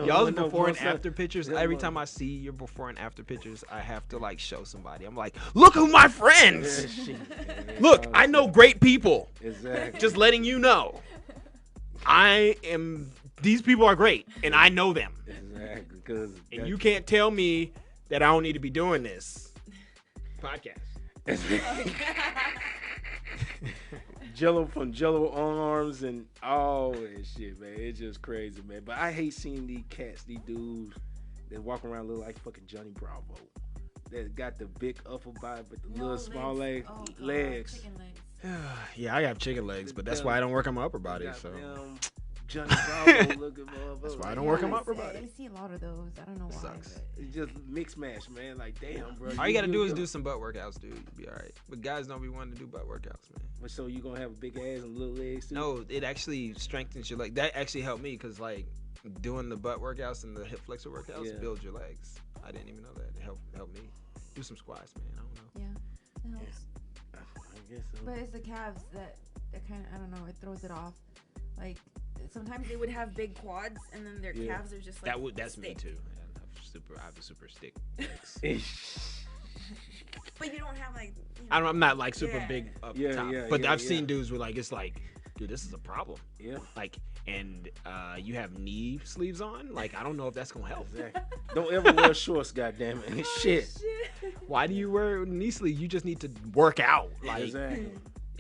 Y'all's before and after pictures. pictures. Yeah, Every man. time I see your before and after pictures, I have to like show somebody. I'm like, look who my friends. Look, I know great people. Exactly. Just letting you know. These people are great, and I know them. Exactly. Because And you can't tell me that I don't need to be doing this podcast. Jello from Jello arms and all that shit, man. It's just crazy, man. But I hate seeing these cats, these dudes that walk around look like fucking Johnny Bravo. That got the big upper body but the little small legs. Oh, God, legs. chicken legs. Yeah, I have chicken legs, but that's why I don't work on my upper body. So Goddamn Johnny Bravo looking motherfucker. that's why I don't work on my upper I body. see a lot of those. I don't know why. Sucks. But It's just mix match, man. Like, damn, bro. All you gotta do is do some butt workouts, dude. You'll be all right. But guys don't be wanting to do butt workouts, man. So you gonna have a big ass and little legs too? No, it actually strengthens your leg. That actually helped me because like doing the butt workouts and the hip flexor workouts build your legs. I didn't even know that. It helped me. Do some squats, man. I don't know. yeah, it helps. I guess so. But it's the calves that kind of, I don't know, it throws it off. Like sometimes they would have big quads and then their Yeah. calves are just like That's me thick. too. I have a super stick legs. But you don't have like. I'm not like super Yeah. big up Yeah, top, yeah, but yeah, I've yeah. seen dudes with like it's like, dude, this is a problem. Yeah. Like, and you have knee sleeves on. Like, I don't know if that's gonna help. Exactly. Don't ever wear shorts, goddamn it. Shit. Why do you wear knee sleeves? You just need to work out. Like, Exactly.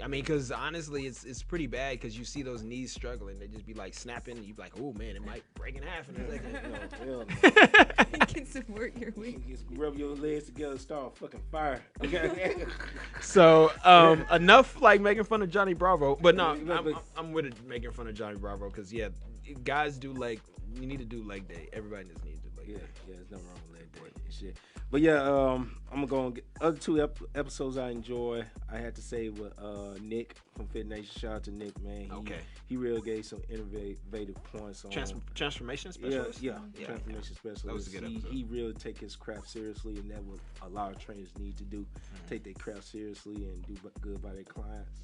I mean, because honestly, it's pretty bad because you see those knees struggling. They just be like snapping. And you be like, oh man, it might break in half in a second. No, hell no. You can support your weight. Just rub your legs together, start fucking fire. So enough like making fun of Johnny Bravo, but no, I'm with it making fun of Johnny Bravo because guys do you need to do leg day. Everybody just needs to do leg Yeah, day. there's nothing wrong with leg day and shit. But yeah, I'm gonna go and get other two episodes I enjoy. I had to say with Nick from Fit Nation. Shout out to Nick, man. He really gave some innovative points on Transformation specialist. Yeah, transformation specialist. That was a good episode. He really take his craft seriously, and that's what a lot of trainers need to do. Take their craft seriously and do good by their clients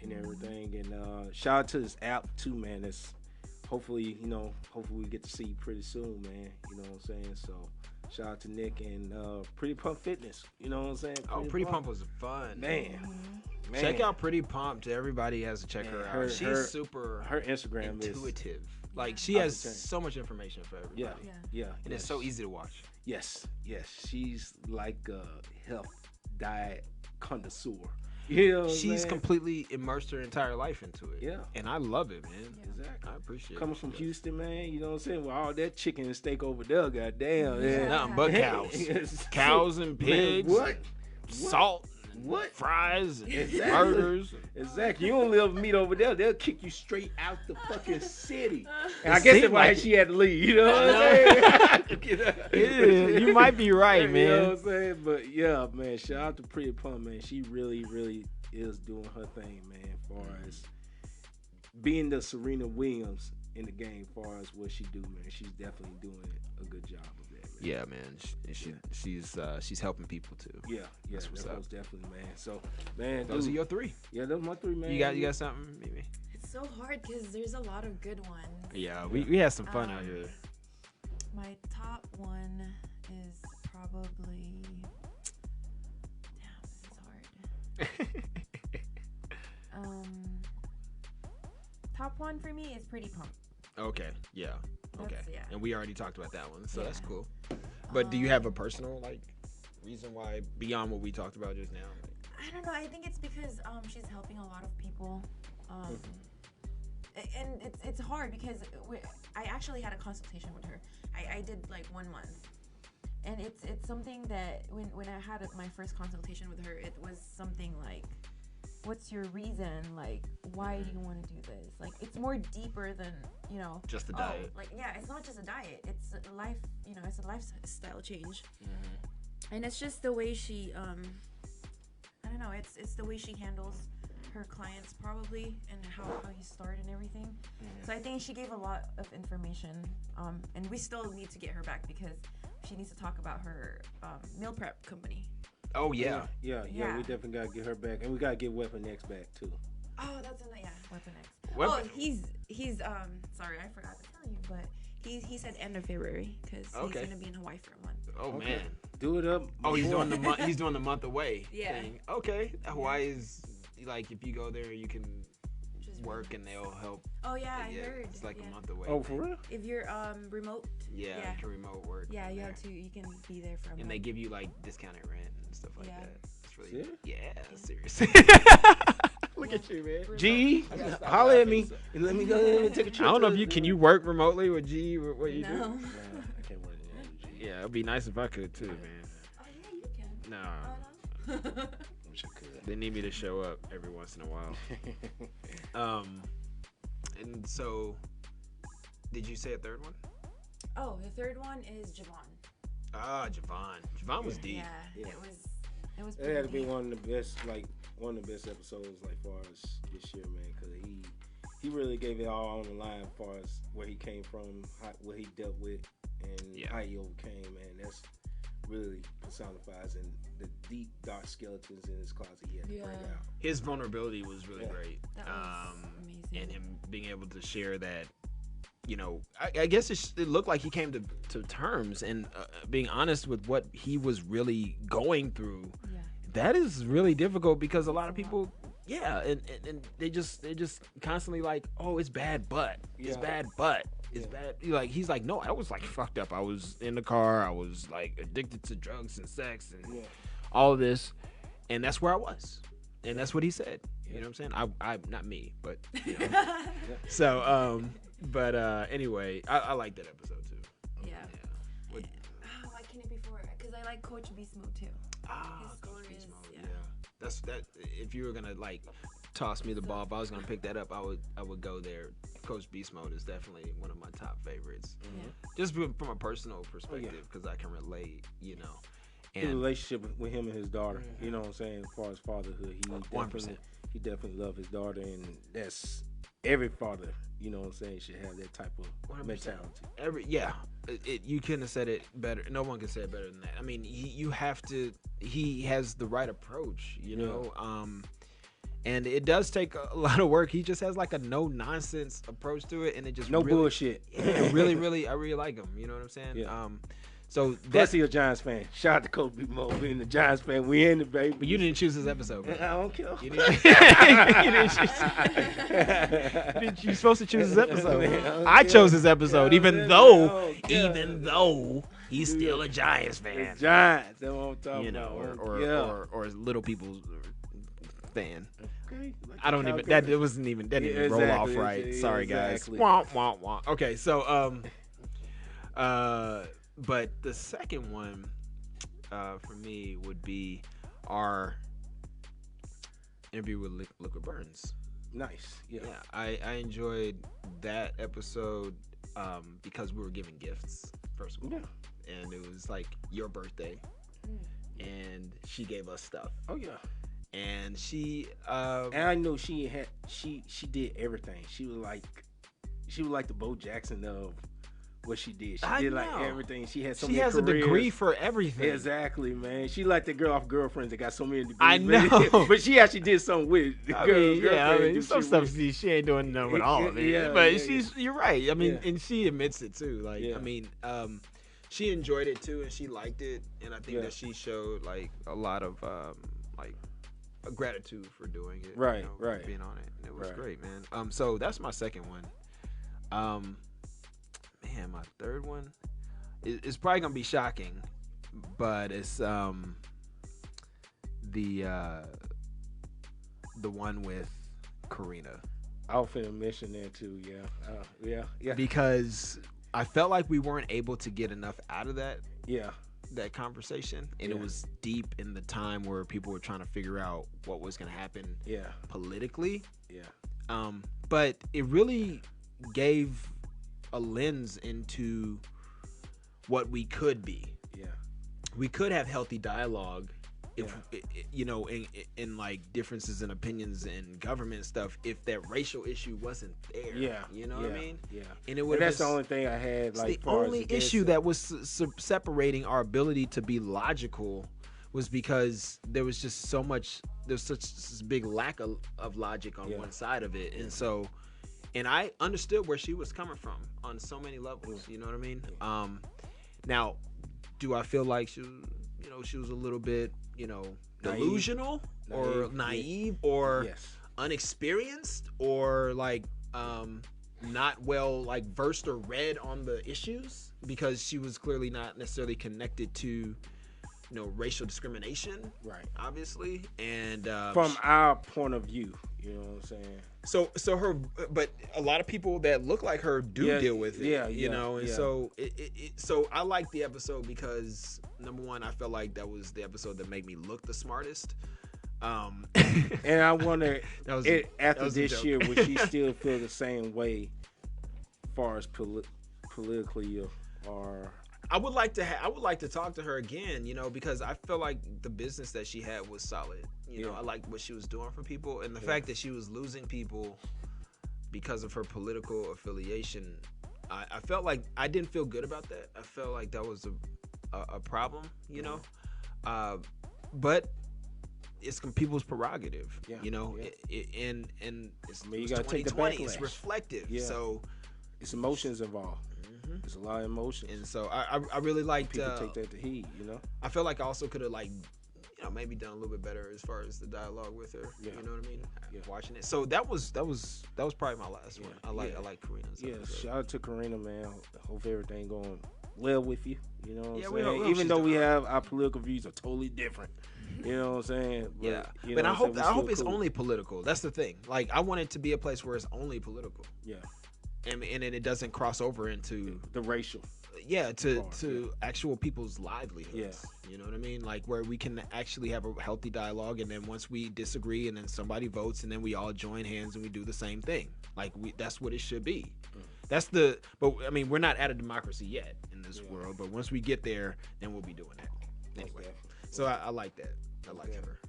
and everything. And shout out to this app too, man. That's hopefully we get to see pretty soon, man. You know what I'm saying? So shout out to Nick and Pretty Pump Fitness. You know what I'm saying? Pretty Pump was fun. Man. Check out Pretty Pump. Everybody has to check her out. She's super her Instagram intuitive. Like she has so much information for everybody. Yeah. And it's so easy to watch. Yes. She's like a health diet connoisseur. You know what She's I'm completely immersed her entire life into it. Yeah. And I love it, man. Exactly. I appreciate it. Coming from Houston, man, you know what I'm saying? With all that chicken and steak over there, goddamn. Yeah. Nothing but cows. Cows and pigs. Man, what? Salt. What? fries and Exactly. burgers. Exactly. You don't live meat over there, they'll kick you straight out the fucking city. And It I guess that's seemed why like she had to leave. You know what I'm saying? Yeah, you might be right, You know man. what I'm saying? But yeah, man, shout out to Pretty Plum, man. She really, really is doing her thing, man, as far as being the Serena Williams in the game, as far as what she do, man. She's definitely doing a good job of that, man. Yeah, man. She's helping people too. Yeah, That's what's that's up. most definitely, man. So, man, Those are dude, your three. yeah, those my three, man. You got something, Mimi? It's so hard because there's a lot of good ones. Yeah, we had some fun out here. My top one is probably. Damn, this is hard. Top one for me is Pretty Pump. Okay, yeah, okay. Yeah. And we already talked about that one, so that's Yeah. cool. But do you have a personal reason why beyond what we talked about just now? I don't know. I think it's because she's helping a lot of people. And it's hard because I actually had a consultation with her. I did like 1 month, and it's something that when I had my first consultation with her, it was something like, what's your reason? Like, why do you want to do this? Like, it's more deeper than, Just the diet. Like, yeah, it's not just a diet. It's a life, it's a lifestyle change. And it's just the way she, I don't know, it's the way she handles her clients probably, and how you start and everything. So I think she gave a lot of information, and we still need to get her back because she needs to talk about her meal prep company. Oh yeah. Yeah. Yeah. We definitely gotta get her back, and we gotta get Weapon X back too. Oh, that's Weapon X. Weapon- Oh, he's sorry, I forgot to tell you, but he said end of February because Okay. he's gonna be in Hawaii for a month. Oh Okay. man. Do it up. Oh, he's before. doing the month. He's doing the month away. Yeah. Thing. Okay. Hawaii is like if you go there, you can Just work and they'll help. Oh yeah, I Yeah, heard. it's like yeah. a month away. Oh, for real? If you're remote. Yeah, Yeah. you can remote work. Yeah, from you there. have to. You can be there for a month. And they give you like discounted rent and stuff like Yeah. that. It's really Serious? yeah, seriously. Look at you, man. G, I gotta stop holler at laughing, me so- and let me go ahead and take a I trip. don't know to if you the- can you work remotely with G. What you No. do? Nah, I can't work with G. Yeah, it'd be nice if I could too, man. Oh yeah, you can. No, Oh, no. Wish I could. they need me to show up every once in a while. And so, did you say a third one? Oh, the third one is Javon. Ah, Javon. Javon was deep. Yeah, Yeah. it was. That had to be pretty deep. one of the best, one of the best episodes, far as this year, man. Because he really gave it all on the line, as far as where he came from, what he dealt with, and Yeah. how he overcame. Man, that's really personifies in the deep, dark skeletons in his closet he had to bring Yeah. out. His vulnerability was really Yeah. great. That was amazing. And him being able to share that, I guess it looked like he came to terms and being honest with what he was really going through. Yeah. That is really difficult because a lot of people, and they just constantly like, oh, it's bad, but it's Yeah. bad, but it's bad. Like he's like, no, I was like fucked up. I was in the car. I was like addicted to drugs and sex and Yeah. all of this, and that's where I was, and that's what he said. You know what I'm saying? I not me, but so but anyway, I like that episode too. Yeah. What- Why can't it be for? Because I like Coach Beast Mode too. His Coach stories, Beast Mode, yeah. That's that. If you were gonna like toss me the ball, if I was gonna pick that up, I would go there. Coach Beast Mode is definitely one of my top favorites, just from a personal perspective because I can relate, The And relationship with him and his daughter, you know what I'm saying, as far as fatherhood, he 100%. definitely loved his daughter, and that's every father, you know what I'm saying, should have that type of 100%. mentality. You couldn't have said it better. No one can say it better than that. I mean, he has the right approach, and it does take a lot of work. He just has like a no nonsense approach to it, and it just No really, bullshit. Yeah, really, I really like him. You know what I'm saying? Yeah. So Plus, that's he a Giants fan. Shout out to Kobe Mo being the Giants fan. We in the baby. but you didn't choose this episode, bro. I don't care. You didn't, you're supposed to choose this episode. Man, I chose this episode, Yeah, even man, though yeah. he's still a Giants fan. The Giants. That's what I'm talking You know, about. or little people's fan. Okay, like I don't the even Cowboys. that it wasn't even that didn't Yeah, even roll exactly, off right. yeah, Sorry exactly. guys. Wah, wah, wah. Okay, so but the second one for me would be our interview with Liquid Burns. Nice. Yeah. Yeah, I enjoyed that episode because we were giving gifts first of all, and it was like your birthday, and she gave us stuff. Oh yeah. And she and I know she did everything. She was like the Bo Jackson of what she did. She did like everything. She had so many has careers. A degree for everything. Exactly, man. She like the girl off Girlfriends that got so many degrees. I know, but she actually did something with it. I mean, some stuff she ain't doing nothing with all of it. Yeah, but yeah, you're right. I mean, and she admits it too. Like, Yeah. I mean, she enjoyed it too, and she liked it, and I think that she showed like a lot of like a gratitude for doing it. Right, you know, right. for being on it, and it was great, man. So that's my second one. Man, my third one it's probably gonna be shocking, but it's the one with Karina. I was finna mention that too. Yeah. Yeah. Because I felt like we weren't able to get enough out of that. Yeah. That conversation, and it was deep in the time where people were trying to figure out what was going to happen politically. Yeah. But it really gave a lens into what we could be. Yeah. We could have healthy dialogue if you know, in like differences in opinions and government stuff, if that racial issue wasn't there. Yeah. You know what I mean? Yeah. And it would. That's the only thing I had. Like, the only issue that was separating our ability to be logical was because there was just so much. There's such this big lack of logic on one side of it, and so. And I understood where she was coming from on so many levels. You know what I mean? Now, do I feel like she was a little bit, delusional or naive or unexperienced or like not well like versed or read on the issues, because she was clearly not necessarily connected to racial discrimination, right? Obviously, and from our point of view, you know what I'm saying. So her, but a lot of people that look like her do deal with it, and so so I like the episode because number one, I felt like that was the episode that made me look the smartest. And I wonder after this year, would she still feel the same way, as far as politically or? I would like to talk to her again, because I feel like the business that she had was solid. I liked what she was doing for people, and the fact that she was losing people because of her political affiliation. I felt like I didn't feel good about that. I felt like that was a problem, but it's people's prerogative, and it's, you gotta take the 2020. backlash. It's reflective, so it's emotions involved. There's a lot of emotions, and so I really liked people take that to heed. I feel like I also could have maybe done a little bit better as far as the dialogue with her. You know what I mean? Watching it. So that was probably my last one. I like Karina's. Yeah, shout out to Karina, man. Hope everything going well with you. You know what I'm we saying? hope Even though we have our political views are totally different. You know what I'm saying? But, but I hope it's only political. That's the thing. Like, I want it to be a place where it's only political. Yeah. And then it doesn't cross over into the racial. Yeah, to actual people's livelihoods. Yeah. You know what I mean? Like, where we can actually have a healthy dialogue, and then once we disagree and then somebody votes and then we all join hands and we do the same thing. Like, that's what it should be. But I mean, we're not at a democracy yet in this world, but once we get there, then we'll be doing that. Anyway. So I like that. I like her.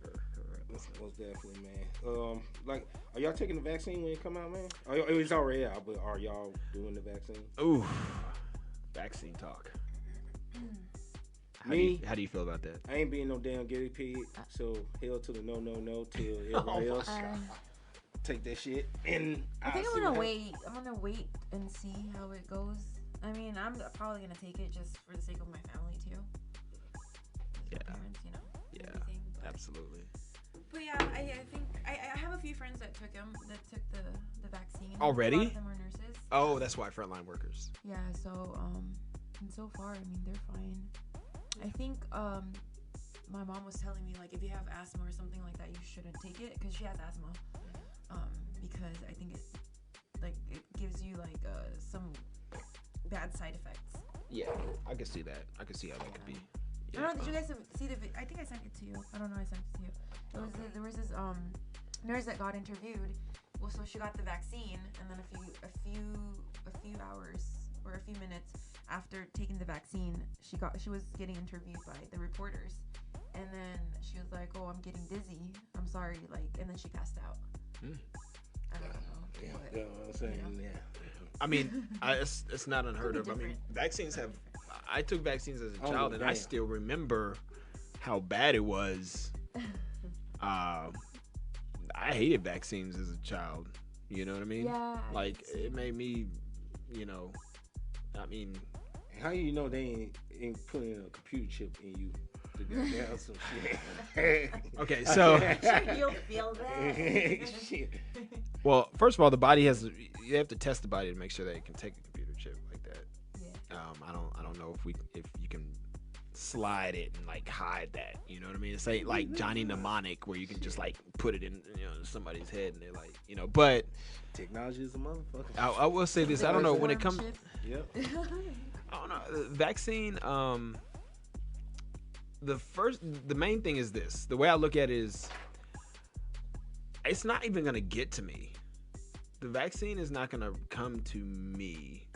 Most definitely, man. Like, are y'all taking the vaccine when it come out, man? It's already out, but are y'all doing the vaccine? Ooh, vaccine talk. How do you feel about that? I ain't being no damn guinea pig, so hell to the no till everybody else take that shit. And I think I'm gonna wait. I'm gonna wait and see how it goes. I mean, I'm probably gonna take it just for the sake of my family too. Yeah. Parents, everything, but. Absolutely. But yeah, I think I have a few friends that took the vaccine. Already? A lot of them are nurses. Oh, that's why, frontline workers. Yeah, so and so far, I mean, they're fine. I think my mom was telling me, like, if you have asthma or something like that, you shouldn't take it, because she has asthma. Because I think it gives you like some bad side effects. Yeah, I can see that. I can see how that could be. Yeah. I don't know. Did you guys see the? I think I sent it to you. I don't know. I sent it to you. There was this nurse that got interviewed. Well, so she got the vaccine, and then a few hours or a few minutes after taking the vaccine, she was getting interviewed by the reporters, and then she was like, "Oh, I'm getting dizzy. I'm sorry," and then she passed out. I don't know. Yeah, But, you know what I'm saying? Yeah. I mean, it's not unheard of. I mean, vaccines have. I took vaccines as a child, and I still remember how bad it was. I hated vaccines as a child. You know what I mean? Yeah. Like it made me, I mean, how you know they ain't putting a computer chip in you to get down some shit? Okay, so You'll feel that. Shit. well, first of all, the body you have to test the body to make sure that it can take a computer chip like that. Yeah. I don't know if you can slide it and like hide that. You know what I mean? It's like Johnny Mnemonic where you can just like put it in somebody's head and they're like but Technology is a motherfucker. I will say this. I don't know when it comes. Yep. I don't know. The vaccine. The main thing is this. The way I look at it is, it's not even gonna get to me. The vaccine is not gonna come to me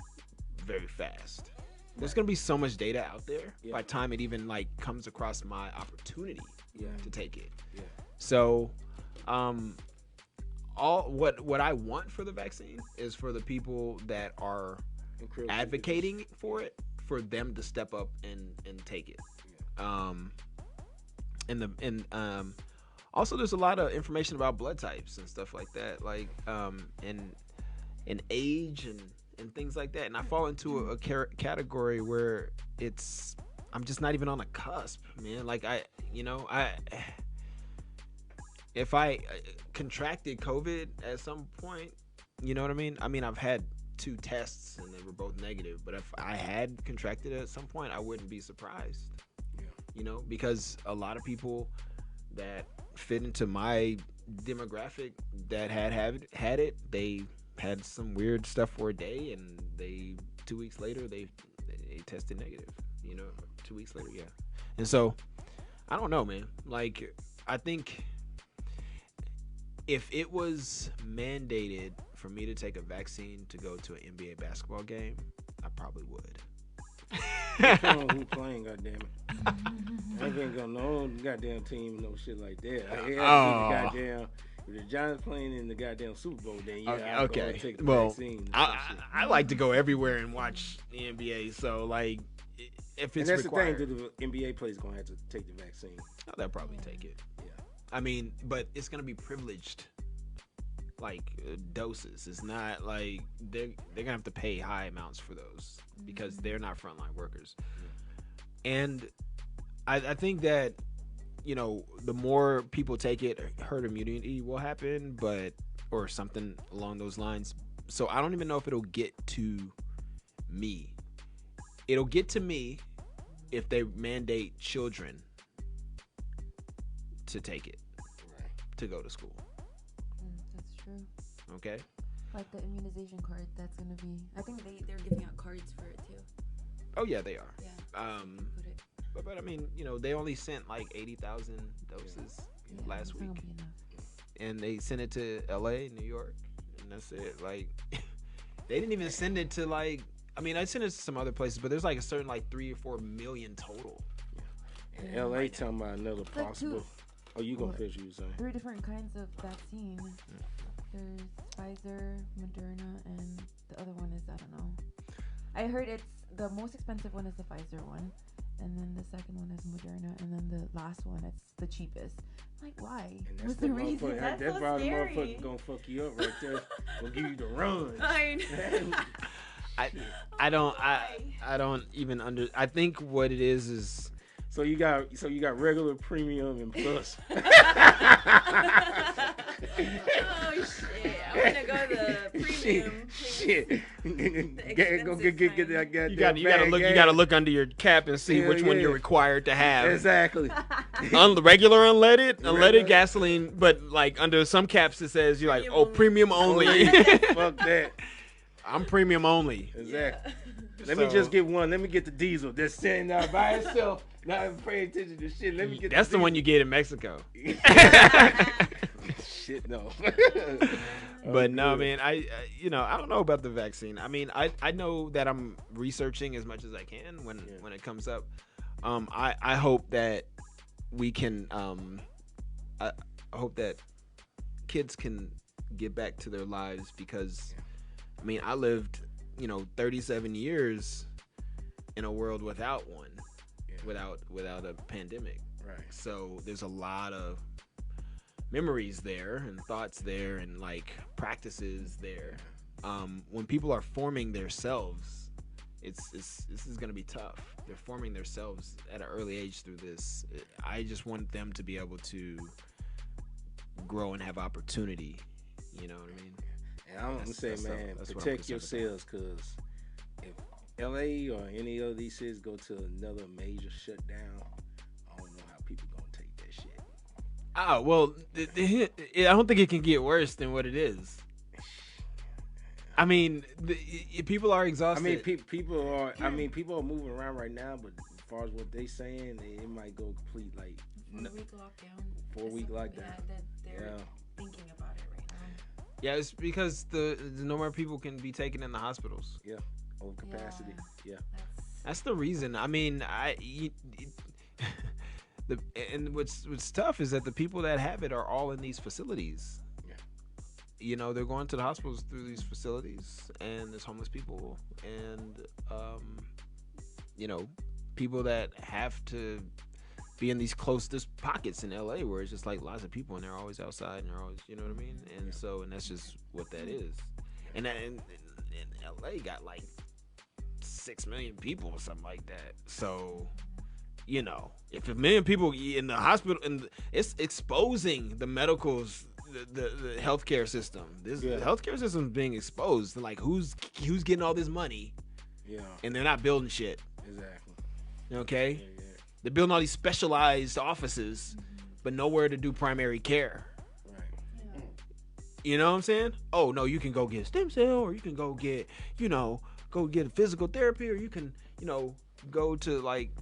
very fast. There's gonna be so much data out there by the time it even like comes across my opportunity to take it. Yeah. So, what I want for the vaccine is for the people that are advocating for it, for them to step up and take it. Also there's a lot of information about blood types and stuff like that, like and age and things like that, and I fall into a category where I'm just not even on the cusp, man. Like if I contracted COVID at some point, you know what I mean? I mean, I've had 2 tests and they were both negative, but if I had contracted it at some point, I wouldn't be surprised. Yeah. Because a lot of people that fit into my demographic that had it, they had some weird stuff for a day, and 2 weeks later they tested negative. 2 weeks later, yeah. And so I don't know, man. Like, I think if it was mandated for me to take a vaccine to go to an NBA basketball game, I probably would. Who playing, goddamn it? I ain't got no goddamn team, no shit like that. Goddamn. If the Giants playing in the goddamn Super Bowl, then I'll go and take the vaccine. I like to go everywhere and watch the NBA. So like, if it's required, the thing that the NBA players gonna have to take the vaccine. Oh, they'll probably take it. Yeah. I mean, but it's gonna be privileged, like doses. It's not like they're gonna have to pay high amounts for those because they're not frontline workers. Yeah. And I think that the more people take it, herd immunity will happen, or something along those lines. So I don't even know if it'll get to me. It'll get to me if they mandate children to take it, to go to school. That's true. Okay. Like the immunization card, that's gonna be. I think they're giving out cards for it too. Oh yeah, they are. Yeah. But I mean, they only sent like 80,000 doses last week, and they sent it to LA, New York, and that's it. Like, they didn't even send it to like. I mean, I sent it to some other places, but there's like a certain like 3 or 4 million total. And LA talking about another possible. Oh, you gonna finish what you saying? 3 different kinds of vaccine. There's Pfizer, Moderna, and the other one is, I don't know. I heard it's the most expensive one is the Pfizer one, and then the second one is Moderna, and then the last one it's the cheapest. I'm like, why? What's the reason? That's so probably scary. Motherfucker gonna fuck you up right there. Gonna give you the runs. I don't even I think what it is. So you got regular, premium, and plus. Oh shit! I want to go the premium. Shit. Go get that goddamn. You gotta look under your cap and see which one you're required to have. Exactly. Regular unleaded gasoline, but like under some caps it says you're like, premium only. Fuck that. I'm premium only. Exactly. Let me just get one. Let me get the diesel that's sitting there by itself Not paying attention to shit. Let me get. That's the one you get in Mexico. Shit, no. But no, man, I don't know about the vaccine. I mean, I know that I'm researching as much as I can when it comes up. I hope that we can. I hope that kids can get back to their lives because, I mean, I lived, 37 years in a world without one, without a pandemic. Right. So there's a lot of memories there and thoughts there and like practices there. When people are forming themselves, this is gonna be tough. They're forming themselves at an early age through this. I just want them to be able to grow and have opportunity. You know what I mean? And I'm gonna say, man, protect yourselves, cause if LA or any of these cities go to another major shutdown, I don't know how people gonna take that shit. Oh, well, I don't think it can get worse than what it is. I mean, people are exhausted. I mean, people are. I mean, people are moving around right now, but as far as what they saying, it might go complete like 4-week lockdown. 4-week lockdown. Yeah, they're thinking about it right now. Yeah, it's because the no more people can be taken in the hospitals. Yeah, overcapacity. Yeah. That's the reason. I mean, and what's tough is that the people that have it are all in these facilities. Yeah. They're going to the hospitals through these facilities, and there's homeless people, and people that have to be in these closest pockets in LA where it's just like lots of people and they're always outside and they're always, you know what I mean? And so that's just what that is. And LA got like 6 million people or something like that. So, if 1 million people in the hospital, and it's exposing the medicals, the healthcare system. The healthcare system is being exposed. Like who's getting all this money? Yeah. And they're not building shit. Exactly. Okay. Yeah. They're building all these specialized offices, but nowhere to do primary care. Right. Yeah. You know what I'm saying? Oh no, you can go get stem cell, or you can go get, go get physical therapy, or you can, go to like,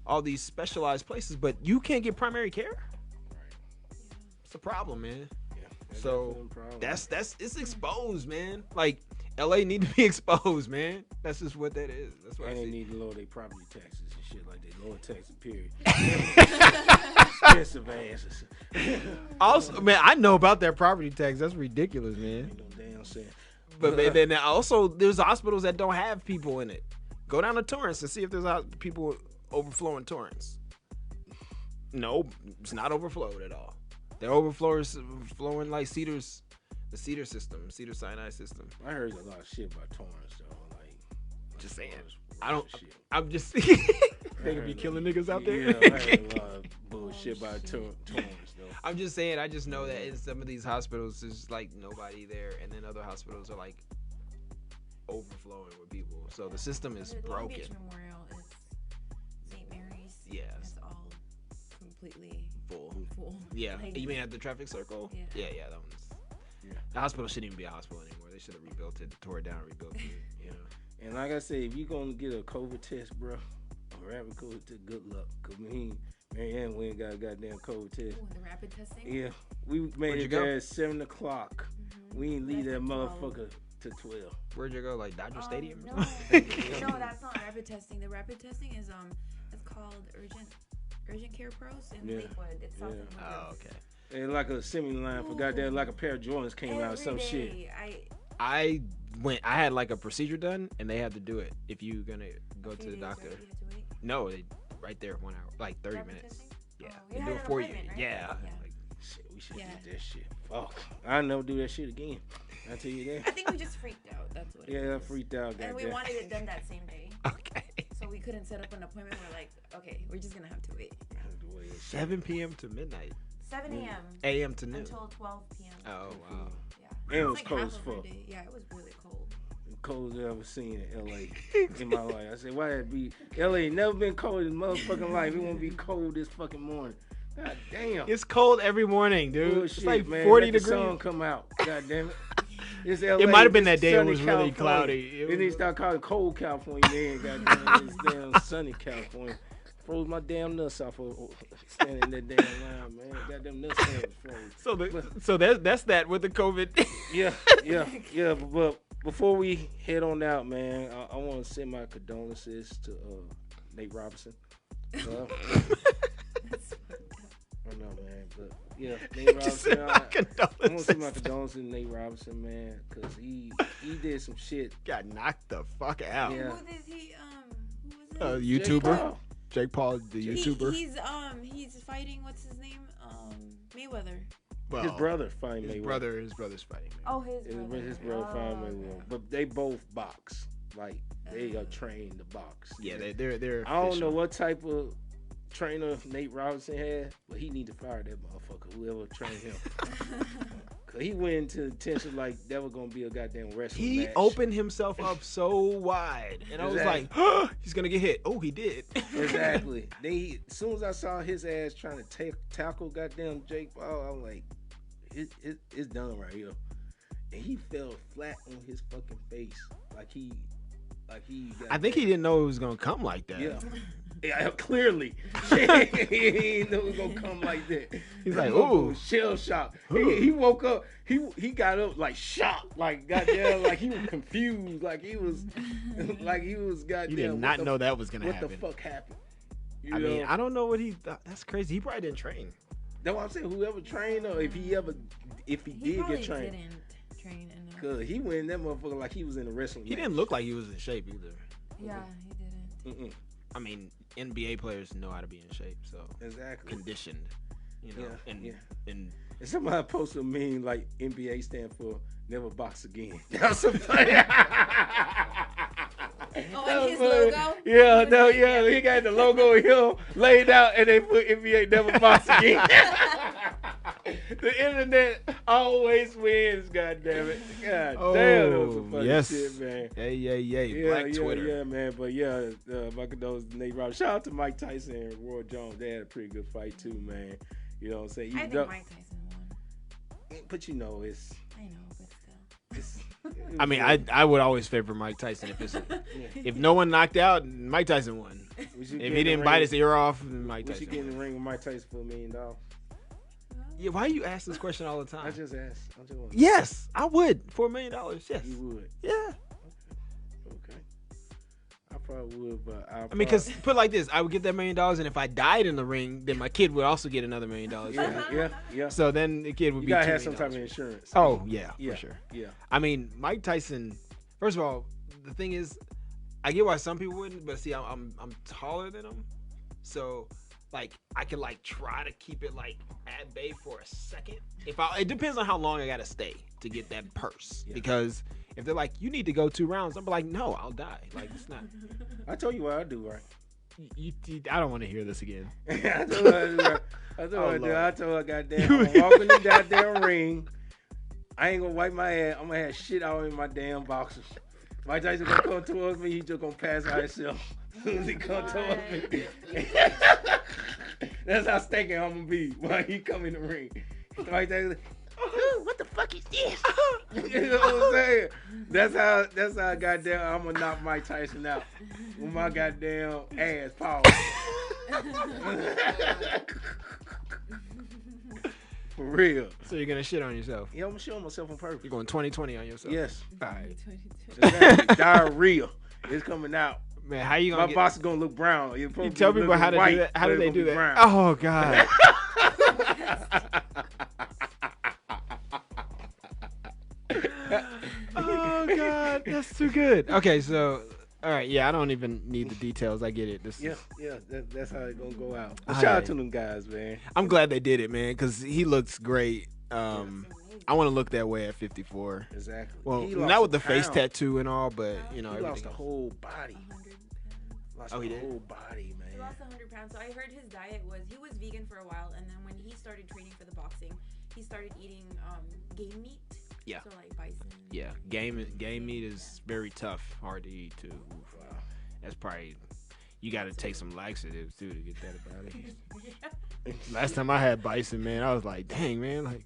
all these specialized places, but you can't get primary care. Right. It's a problem, man. Yeah. So it's exposed, man. Like LA need to be exposed, man. That's just what that is. That's what and I they see. need to lower their property taxes and shit like that. Lower taxes, period. Expensive asses. Also, man, I know about that property tax. That's ridiculous, man. Ain't no damn sense. But then also, there's hospitals that don't have people in it. Go down to Torrance and see if there's people overflowing Torrance. No, it's not overflowed at all. They're flowing like Cedars, the Cedar system, Cedar Sinai system. I heard a lot of shit about Torrance though. Like, just saying. Torrance, shit. I'm just they could be killing niggas out there. Yeah, I heard a lot of bullshit about Torrance though. I'm just saying. I just know that in some of these hospitals, there's like nobody there, and then other hospitals are like overflowing with people. So the system is The Long broken. Beach Memorial is St. Mary's. Yes. It's all completely Full. full. Yeah. Like, You mean at the traffic circle? Yeah. Yeah. That one's. Yeah. The hospital shouldn't even be a hospital anymore. They should have rebuilt it, tore it down, rebuilt it. And like I said, if you gonna get a COVID test, bro, a rapid COVID test, good luck. Cause Marianne, we ain't got a goddamn COVID test. Ooh, the rapid testing? Yeah, we made it there at 7 o'clock. Mm-hmm. We ain't leave that That's at 12. motherfucker to 12. Where'd you go? Like Dodger Stadium? No, Or something? no, that's not rapid testing. The rapid testing is it's called Urgent Care Pros in Lakewood. It's south of Lakewood. Oh, okay. And like a semi-line for goddamn, like a pair of Jordans came out or some shit. I had like a procedure done, and they had to do it if you gonna go to the doctor. No, right there, 1 hour, like 30 minutes. Yeah, they do it for you. Right? Yeah. Like, shit, we should get that shit. Fuck, I'll never do that shit again. I tell you that. I think we just freaked out. That's what. Yeah, I was. freaked out. And we wanted it done that same day, Okay. so we couldn't set up an appointment. We're like, okay, we're just gonna have to wait. 7 p.m. to midnight. 7 a.m. A.m. to noon. until 12 p.m. Oh wow. Yeah. And it was like cold half as of our fuck. day. Yeah, it was really cold. Coldest I've ever seen in LA in my life. I said, why it be LA never been cold in motherfucking life. It won't be cold this fucking morning. God damn. It's cold every morning, dude. Bullshit, It's like man. 40 Let degrees. the sun come out. God damn it. It's LA. It might have been It's that day it sunny was really California. cloudy. They need to start calling cold California, man. God damn it. It's damn sunny California. froze my damn nuts off of standing in that damn line, man. Goddamn nuts froze. So that's that with the COVID. Yeah. But before we head on out, man, I want to send my condolences to Nate Robinson. I know, man, but yeah, Nate Robinson. I want to send my condolences to Nate Robinson, man, because he did some shit. Got knocked the fuck out. Yeah. Who did he? Who was it? YouTuber. Jake Paul, the YouTuber. He's fighting. What's his name? Mayweather. Well, His brother fighting Mayweather. His brother's fighting Mayweather. Oh, his brother. His brother fighting Mayweather. Okay. But they both box. Like they are trained to box. Yeah, they're. I don't know what type of trainer Nate Robinson had, but he need to fire that motherfucker. Whoever trained him. Cause he went into intention like that was gonna be a goddamn wrestling He match. opened himself up so wide, and I was like, he's gonna get hit. Oh, he did. Exactly. As soon as I saw his ass trying to tackle goddamn Jake Paul, I'm like, it's done right here. And he fell flat on his fucking face, like he. I think he didn't know it was gonna come like that. Yeah, clearly. He didn't know it was gonna come like that. He's like, ooh, shell shock. He woke up. He got up like shocked, like goddamn, like he was confused, like he was goddamn. He did not know that was gonna what happen. What the fuck happened? I mean, I don't know what he thought. That's crazy. He probably didn't train. That's what I'm saying. Whoever trained or if he did get trained. Didn't train enough. Cause he went in that motherfucker like he was in a wrestling He match. didn't look like he was in shape either. Yeah, he didn't. I mean, NBA players know how to be in shape, so exactly conditioned. You know, and somebody posted a meme like NBA stand for never box again. That's so funny. And his logo? Yeah, he got the logo here laid out and they put NBA never box again. The internet always wins, goddammit. God damn, that was some funny shit, man. Yay. Black Twitter. Yeah, man. But yeah, my condolences to Nate Robinson. Shout out to Mike Tyson and Roy Jones. They had a pretty good fight too, man. You know what I'm saying? I think Mike Tyson won. But you know, it's. I know, but still. I mean, I would always favor Mike Tyson if no one knocked out, Mike Tyson won. If he didn't bite his ear off, Mike Tyson. Would you get in the ring with Mike Tyson for $1 million? Yeah, why you ask this question all the time? I just asked. Yes, I would for $1 million. Yes, you would. Yeah. Okay. I probably would, but I mean, because put it like this, I would get that $1 million, and if I died in the ring, then my kid would also get another $1 million. Yeah. So then the kid would be. You gotta have some type of insurance. Oh yeah, for sure. Yeah. I mean, Mike Tyson. First of all, the thing is, I get why some people wouldn't, but see, I'm taller than him, so like I can like try to keep it like at bay for a second. It depends on how long I gotta stay to get that purse. Yeah. Because if they're like, you need to go 2 rounds, I'm like, no, I'll die. Like it's not. I told you what I do, right? I don't want to hear this again. I told her what I do. Right? I told her, goddamn, I'm walking the goddamn ring. I ain't gonna wipe my ass. I'm gonna have shit all in my damn boxers. Mike Tyson gonna come towards me. He just gonna pass out himself as soon as he come towards me. That's how stinking I'm gonna be when he come in the ring. Mike Tyson like, oh, what the fuck is this? You know what I'm saying? That's how goddamn I'm gonna knock Mike Tyson out with my goddamn ass power. For real. So you're gonna shit on yourself? Yeah, I'm gonna shit on myself on purpose. You're going 2020 on yourself? Yes. All right. Exactly. Diarrhea is coming out. Man, how you gonna? My box is gonna look brown. You tell people how to do that. How do they do that? Brown. Oh God. Oh God, that's too good. Okay, so. All right, yeah, I don't even need the details. I get it. That's how it's gonna go out. Shout out to them guys, man. I'm glad they did it, man, because he looks great. I want to look that way at 54. Exactly. Well, not with the face tattoo and all, but you know, he lost the else. whole body. He did? Whole body, man. He lost 100 pounds. So I heard his diet was he was vegan for a while, and then when he started training for the boxing, he started eating game meat. Yeah. So like bison. Yeah, game meat is very tough, hard to eat too. Wow. That's probably you got to take some laxatives too to get that about it. Last time I had bison, man, I was like, dang, man, like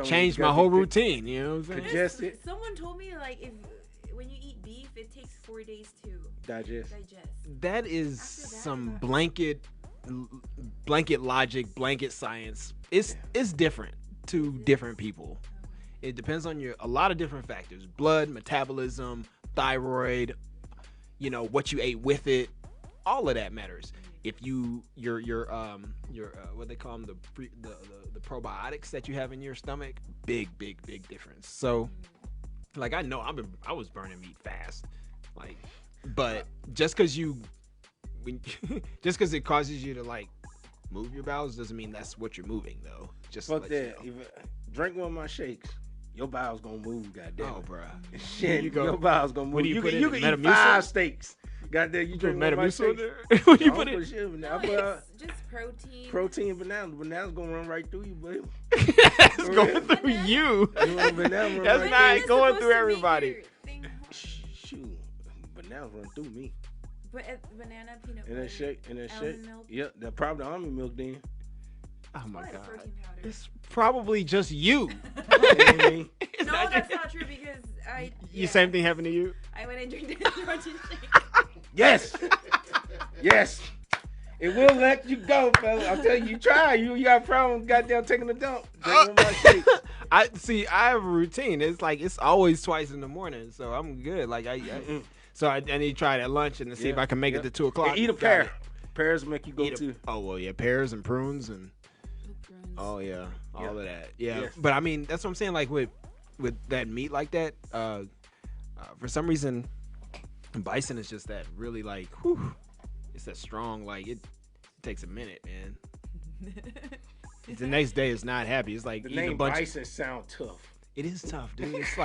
changed my whole routine. You know what I'm saying? Congested. Someone told me like when you eat beef, it takes 4 days to Digest. That is After that, some that- blanket logic, blanket science. It's different to different people. It depends on a lot of different factors: blood, metabolism, thyroid. What you ate with it. All of that matters. If your what they call them, the probiotics that you have in your stomach, big difference. So, like, I know I was burning meat fast, like, but just because it causes you to like move your bowels doesn't mean that's what you're moving though. Just Fuck let that. you know. Drink one of my shakes. Your bowels gonna move, goddamn. Oh, bro. Shit, your bowels gonna move. What do you put in you it? can eat Metamucil? 5 steaks. Goddamn, you drink one of my Metamucil in shakes. there? What do you I put don't in? shit in there. No, I put, it's just protein. protein, bananas. Bananas gonna run right through you, baby. That's going through Banana? you. You want banana run That's right not Banana's going supposed through to make everybody. your thing hard. Shoot, bananas run through me. But banana, peanut In butter, that shake, almond milk. Yep, that probably almond milk then. Oh my What? god. Protein powder. It's probably just you. You know what I mean? It's No, not that's you. not true because Same thing happened to you? I went and drank the protein shake. Yes, yes. It will let you go, fella. I'm telling you, you try. You got a problem, goddamn, taking a dump. Drink one of my shakes. I have a routine. It's like it's always twice in the morning, so I'm good. Like I need to try it at lunch and see if I can make it to 2:00. And eat a Got pear. it. Pears make you go Eat to. oh well, yeah, pears and prunes and all of that. Yeah, Yes. but I mean that's what I'm saying. Like with that meat like that, for some reason, bison is just that really like, whew, it's that strong. Like it takes a minute, man. The next day is not happy. It's like The eating a name bunch. bison sound tough. It is tough, dude. It's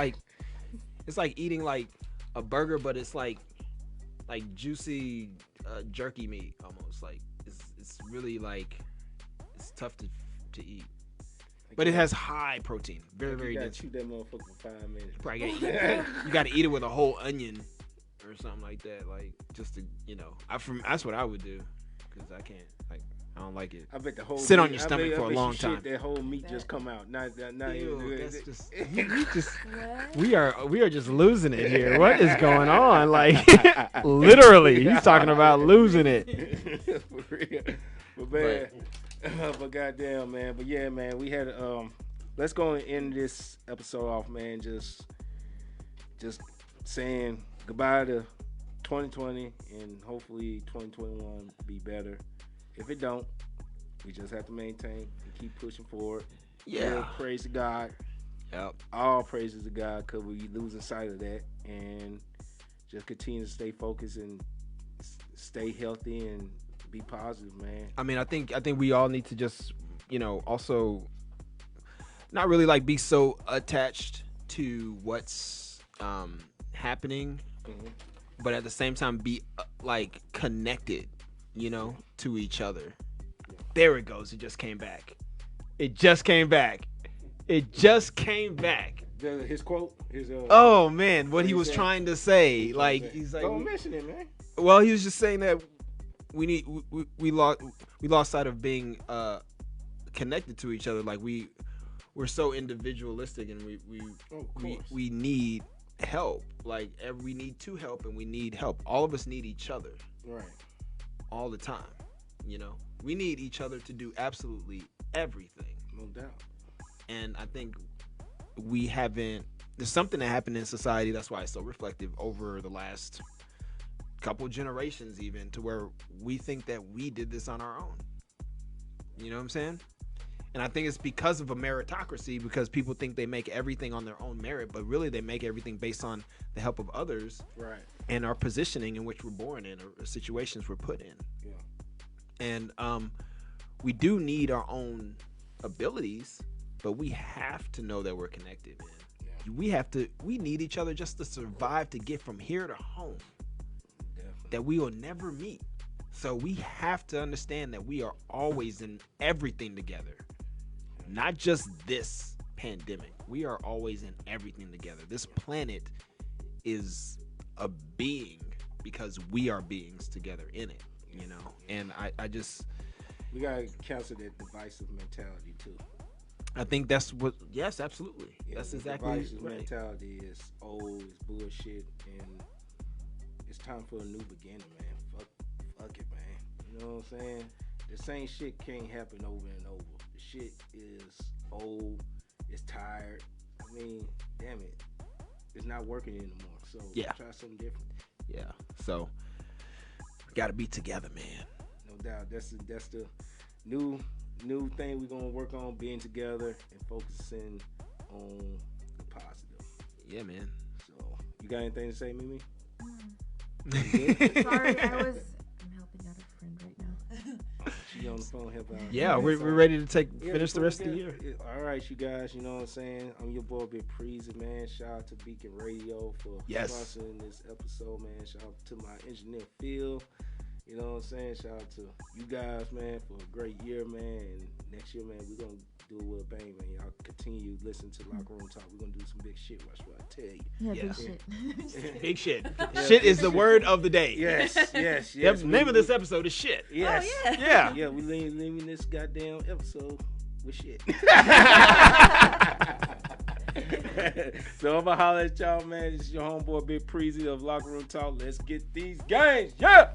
like eating like a burger, but it's like juicy jerky meat almost. Like it's really like it's tough to eat, but it has high protein, very You gotta dense. chew that motherfucker for 5 minutes. Probably you got to eat it with a whole onion or something like that, like just to that's what I would do because I can't I don't like it. I bet the whole Sit on meat- your I stomach bet for a you long shit, time. That whole meat just come out. Not Ew, even. that's just you just. What? We are just losing it here. What is going on? Like literally, he's talking about losing it. For real. But man, but goddamn, man. But yeah, man. We had let's go and end this episode off, man. Just saying goodbye to 2020 and hopefully 2021 be better. If it don't, we just have to maintain and keep pushing forward. Yeah. Praise to God. Yep. All praises to God because we losing sight of that, and just continue to stay focused and stay healthy and be positive, man. I mean, I think we all need to just, also not really like be so attached to what's happening, but at the same time be like connected, to each other. There it goes. It just came back. His quote. Oh man, what he he was said? trying to say, like he's like, Don't mention it, man. well, he was just saying that we lost sight of being connected to each other. Like we're so individualistic, and we need help. Like we need to help, and we need help. All of us need each other, Right. all the time. We need each other to do absolutely everything. No doubt. And I think there's something that happened in society, that's why it's so reflective over the last couple generations even, to where we think that we did this on our own. You know what I'm saying? And I think it's because of a meritocracy, because people think they make everything on their own merit, but really they make everything based on the help of others. Right. And our positioning in which we're born in, or situations we're put in. Yeah. And we do need our own abilities, but we have to know that we're connected, man. Yeah. We need each other just to survive, to get from here to home. Definitely. That we will never meet. So we have to understand that we are always in everything together. Not just this pandemic. We are always in everything together. This planet is a being because we are beings together in it, And I just, We gotta cancel that divisive mentality too. I think that's what. Yes, absolutely. Yeah, That's the exactly divisive right. mentality is old, it's real shit, and it's time for a new beginning, man. Fuck it, man. You know what I'm saying? The same shit can't happen over and over. The shit is old. It's tired. I mean, damn it, it's not working anymore. So Yeah. try something different. Yeah. So we gotta be together, man. No doubt. That's the new thing we're gonna work on, being together and focusing on the positive. Yeah, man. So you got anything to say, Mimi? Sorry, I'm helping out a friend right now. She on the phone helping out. Yeah, we're ready to finish the rest of the year. All right, you guys. You know what I'm saying? I'm your boy Big Preezy, man. Shout out to Beacon Radio for Yes. sponsoring this episode, man. Shout out to my engineer Phil. You know what I'm saying? Shout out to you guys, man, for a great year, man. And next year, man, we're gonna do it with a bang, man. Y'all continue listening to Locker Room Talk. We're gonna do some big shit. Watch what I tell you. Yeah, Yeah. big shit. Big shit. Yeah. Shit is the word of the day. Yes. The name of this episode is shit. Yes. Oh, yeah. Yeah. Yeah, we leaving this goddamn episode with shit. So I'm gonna holler at y'all, man. This is your homeboy Big Preezy of Locker Room Talk. Let's get these games. Yeah.